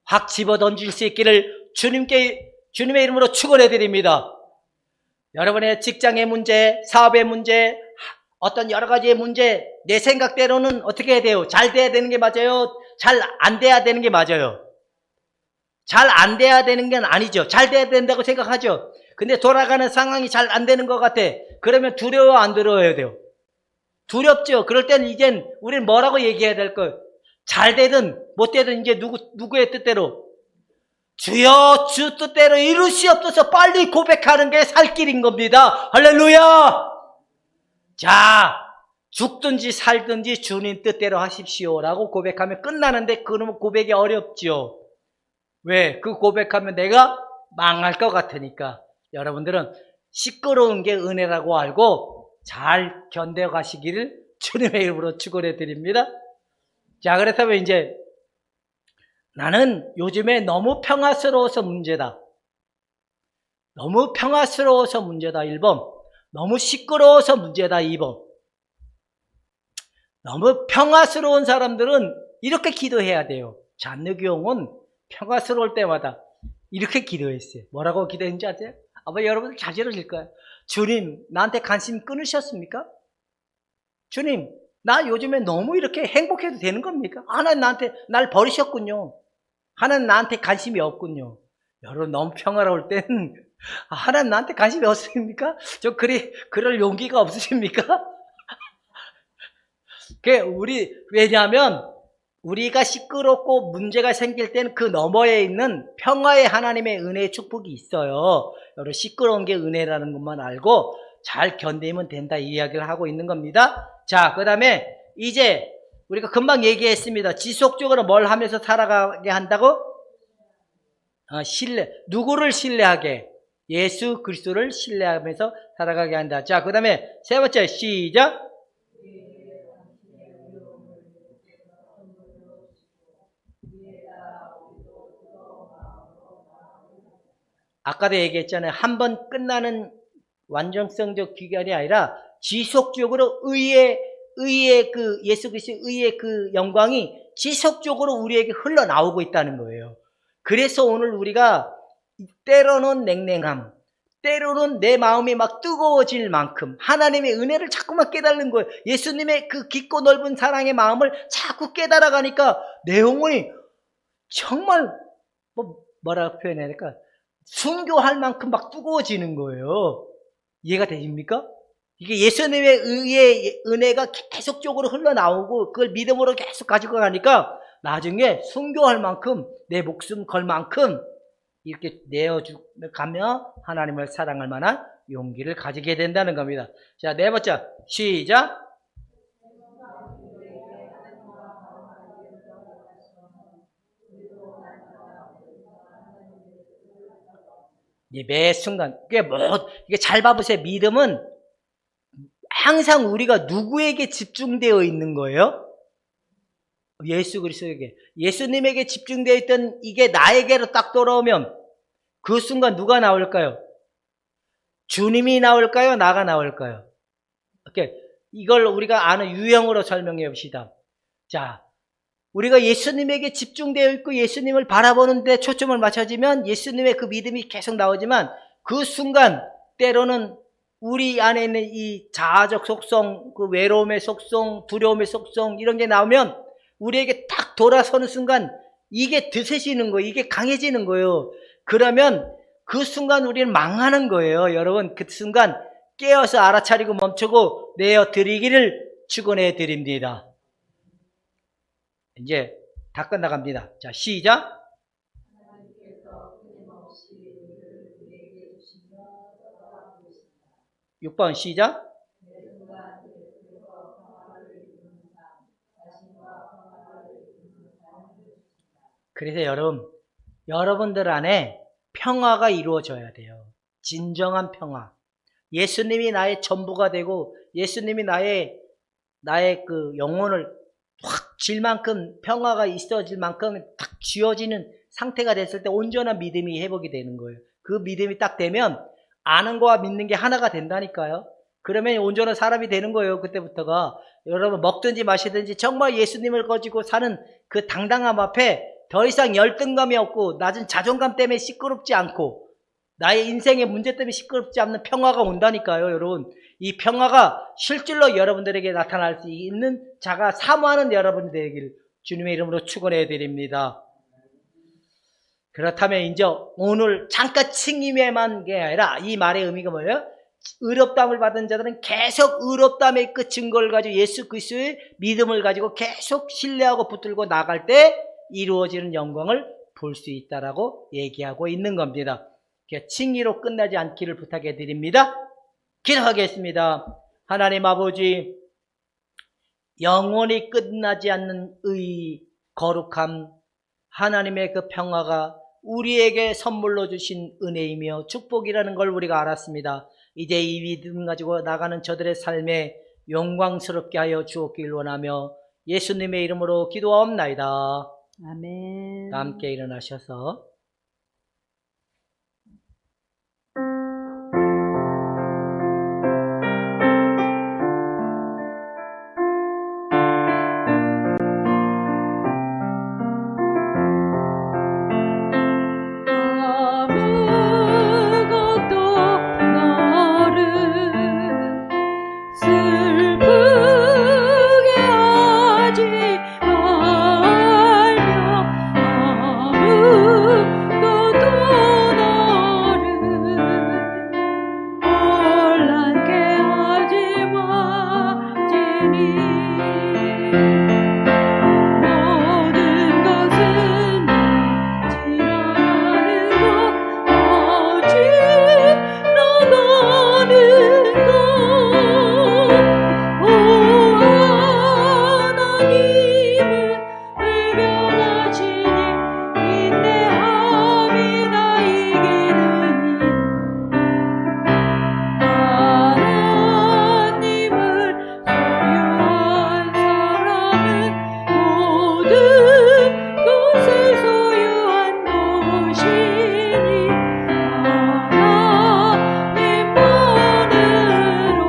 확 집어던질 수 있기를 주님의 이름으로 축원해 드립니다. 여러분의 직장의 문제, 사업의 문제, 어떤 여러 가지의 문제, 내 생각대로는 어떻게 해야 돼요? 잘 돼야 되는 게 맞아요? 잘 안 돼야 되는 게 맞아요? 잘 안 돼야 되는 건 아니죠. 잘 돼야 된다고 생각하죠. 근데 돌아가는 상황이 잘 안 되는 것 같아. 그러면 두려워, 안 두려워야 돼요? 두렵죠. 그럴 때는 이젠 우리는 뭐라고 얘기해야 될 거예요? 잘 되든 못 되든 이제 누구의 뜻대로? 주여, 주 뜻대로 이루시옵소서. 빨리 고백하는 게 살 길인 겁니다. 할렐루야! 자, 죽든지 살든지 주님 뜻대로 하십시오라고 고백하면 끝나는데 그러면 고백이 어렵죠. 왜? 그 고백하면 내가 망할 것 같으니까. 여러분들은 시끄러운 게 은혜라고 알고 잘 견뎌 가시기를 주님의 이름으로 축원해 드립니다. 자, 그렇다면 이제 나는 요즘에 너무 평화스러워서 문제다. 너무 평화스러워서 문제다. 1번. 너무 시끄러워서 문제다. 2번. 너무 평화스러운 사람들은 이렇게 기도해야 돼요. 잔느교홍은 평화스러울 때마다 이렇게 기도했어요. 뭐라고 기도했는지 아세요? 아마 여러분들 자지러질 거예요. 주님, 나한테 관심 끊으셨습니까? 주님, 나 요즘에 너무 이렇게 행복해도 되는 겁니까? 하나님 나한테 날 버리셨군요. 하나님 나한테 관심이 없군요. 여러분 너무 평화로울 땐 하나님 나한테 관심이 없습니까? 그럴 용기가 없으십니까? 왜냐하면 우리가 시끄럽고 문제가 생길 때는 그 너머에 있는 평화의 하나님의 은혜의 축복이 있어요. 여러분 시끄러운 게 은혜라는 것만 알고 잘 견디면 된다 이 이야기를 하고 있는 겁니다. 자, 그 다음에 이제 우리가 금방 얘기했습니다. 지속적으로 뭘 하면서 살아가게 한다고? 누구를 신뢰하게? 예수 그리스도를 신뢰하면서 살아가게 한다. 자, 그 다음에 세 번째 시작. 아까도 얘기했잖아요. 한 번 끝나는 완전성적 기간이 아니라 지속적으로 의의 그 예수 그리스도의 의의 그 영광이 지속적으로 우리에게 흘러나오고 있다는 거예요. 그래서 오늘 우리가 때로는 냉랭함, 때로는 내 마음이 막 뜨거워질 만큼 하나님의 은혜를 자꾸만 깨달는 거예요. 예수님의 그 깊고 넓은 사랑의 마음을 자꾸 깨달아가니까 내 영혼이 정말 뭐라고 표현해야 될까? 순교할 만큼 막 뜨거워지는 거예요. 이해가 되십니까? 이게 예수님의 의의 은혜가 계속적으로 흘러나오고 그걸 믿음으로 계속 가지고 가니까 나중에 순교할 만큼 내 목숨 걸 만큼 이렇게 내어가며 하나님을 사랑할 만한 용기를 가지게 된다는 겁니다. 자, 네 번째 시작. 매 순간 이게 잘 봐보세요. 믿음은 항상 우리가 누구에게 집중되어 있는 거예요? 예수 그리스도에게. 예수님에게 집중되어 있던 이게 나에게로 딱 돌아오면 그 순간 누가 나올까요? 주님이 나올까요? 나가 나올까요? 이걸 우리가 아는 유형으로 설명해 봅시다. 자, 우리가 예수님에게 집중되어 있고 예수님을 바라보는데 초점을 맞춰지면 예수님의 그 믿음이 계속 나오지만 그 순간 때로는 우리 안에 있는 이 자아적 속성, 그 외로움의 속성, 두려움의 속성 이런 게 나오면 우리에게 딱 돌아서는 순간 이게 드세지는 거예요. 이게 강해지는 거예요. 그러면 그 순간 우리는 망하는 거예요. 여러분 그 순간 깨어서 알아차리고 멈추고 내어드리기를 축원해 드립니다. 이제 다 끝나갑니다. 자, 시작. 6번 시작. 그래서 여러분들 안에 평화가 이루어져야 돼요. 진정한 평화. 예수님이 나의 전부가 되고 예수님이 나의 그 영혼을 확 질 만큼 평화가 있어질 만큼 딱 쥐어지는 상태가 됐을 때 온전한 믿음이 회복이 되는 거예요. 그 믿음이 딱 되면 아는 거와 믿는 게 하나가 된다니까요. 그러면 온전한 사람이 되는 거예요. 그때부터가. 여러분 먹든지 마시든지 정말 예수님을 가지고 사는 그 당당함 앞에 더 이상 열등감이 없고 낮은 자존감 때문에 시끄럽지 않고 나의 인생의 문제 때문에 시끄럽지 않는 평화가 온다니까요, 여러분. 이 평화가 실질로 여러분들에게 나타날 수 있는 자가 사모하는 여러분이 되길 주님의 이름으로 축원해 드립니다. 그렇다면 이제 오늘 잠깐 칭임에만 게 아니라 이 말의 의미가 뭐예요? 의롭다함을 받은 자들은 계속 의롭다함의 그 증거를 가지고 예수 그리스도의 믿음을 가지고 계속 신뢰하고 붙들고 나갈 때 이루어지는 영광을 볼 수 있다라고 얘기하고 있는 겁니다. 칭의로 끝나지 않기를 부탁해 드립니다. 기도하겠습니다. 하나님 아버지, 영원히 끝나지 않는 거룩함, 하나님의 그 평화가 우리에게 선물로 주신 은혜이며 축복이라는 걸 우리가 알았습니다. 이제 이 믿음 가지고 나가는 저들의 삶에 영광스럽게 하여 주옵길 원하며 예수님의 이름으로 기도하옵나이다. 아멘. 함께 일어나셔서 아무것도 너를 슬프게 하지 말며 아무것도 너를 혼란케 하지 마지니 모든 것은 지나가는 것 오직 나가는 것 오 하나님은 불변하시니 인내함이 다 이기느니 하나님을 소유한 사람은 모든 것을 소유한 것이니 하나님만으로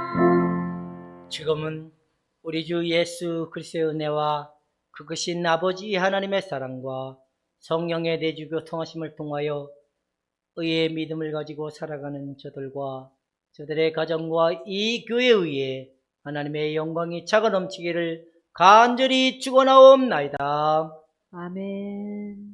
만족하노라. 지금은 우리 주 예수 그리스도의 은혜와 그것인 아버지 하나님의 사랑과 성령의 내주교 통하심을 통하여 의의 믿음을 가지고 살아가는 저들과 저들의 가정과 이 교회 위에 하나님의 영광이 차고 넘치기를 간절히 축원하옵나이다. 아멘.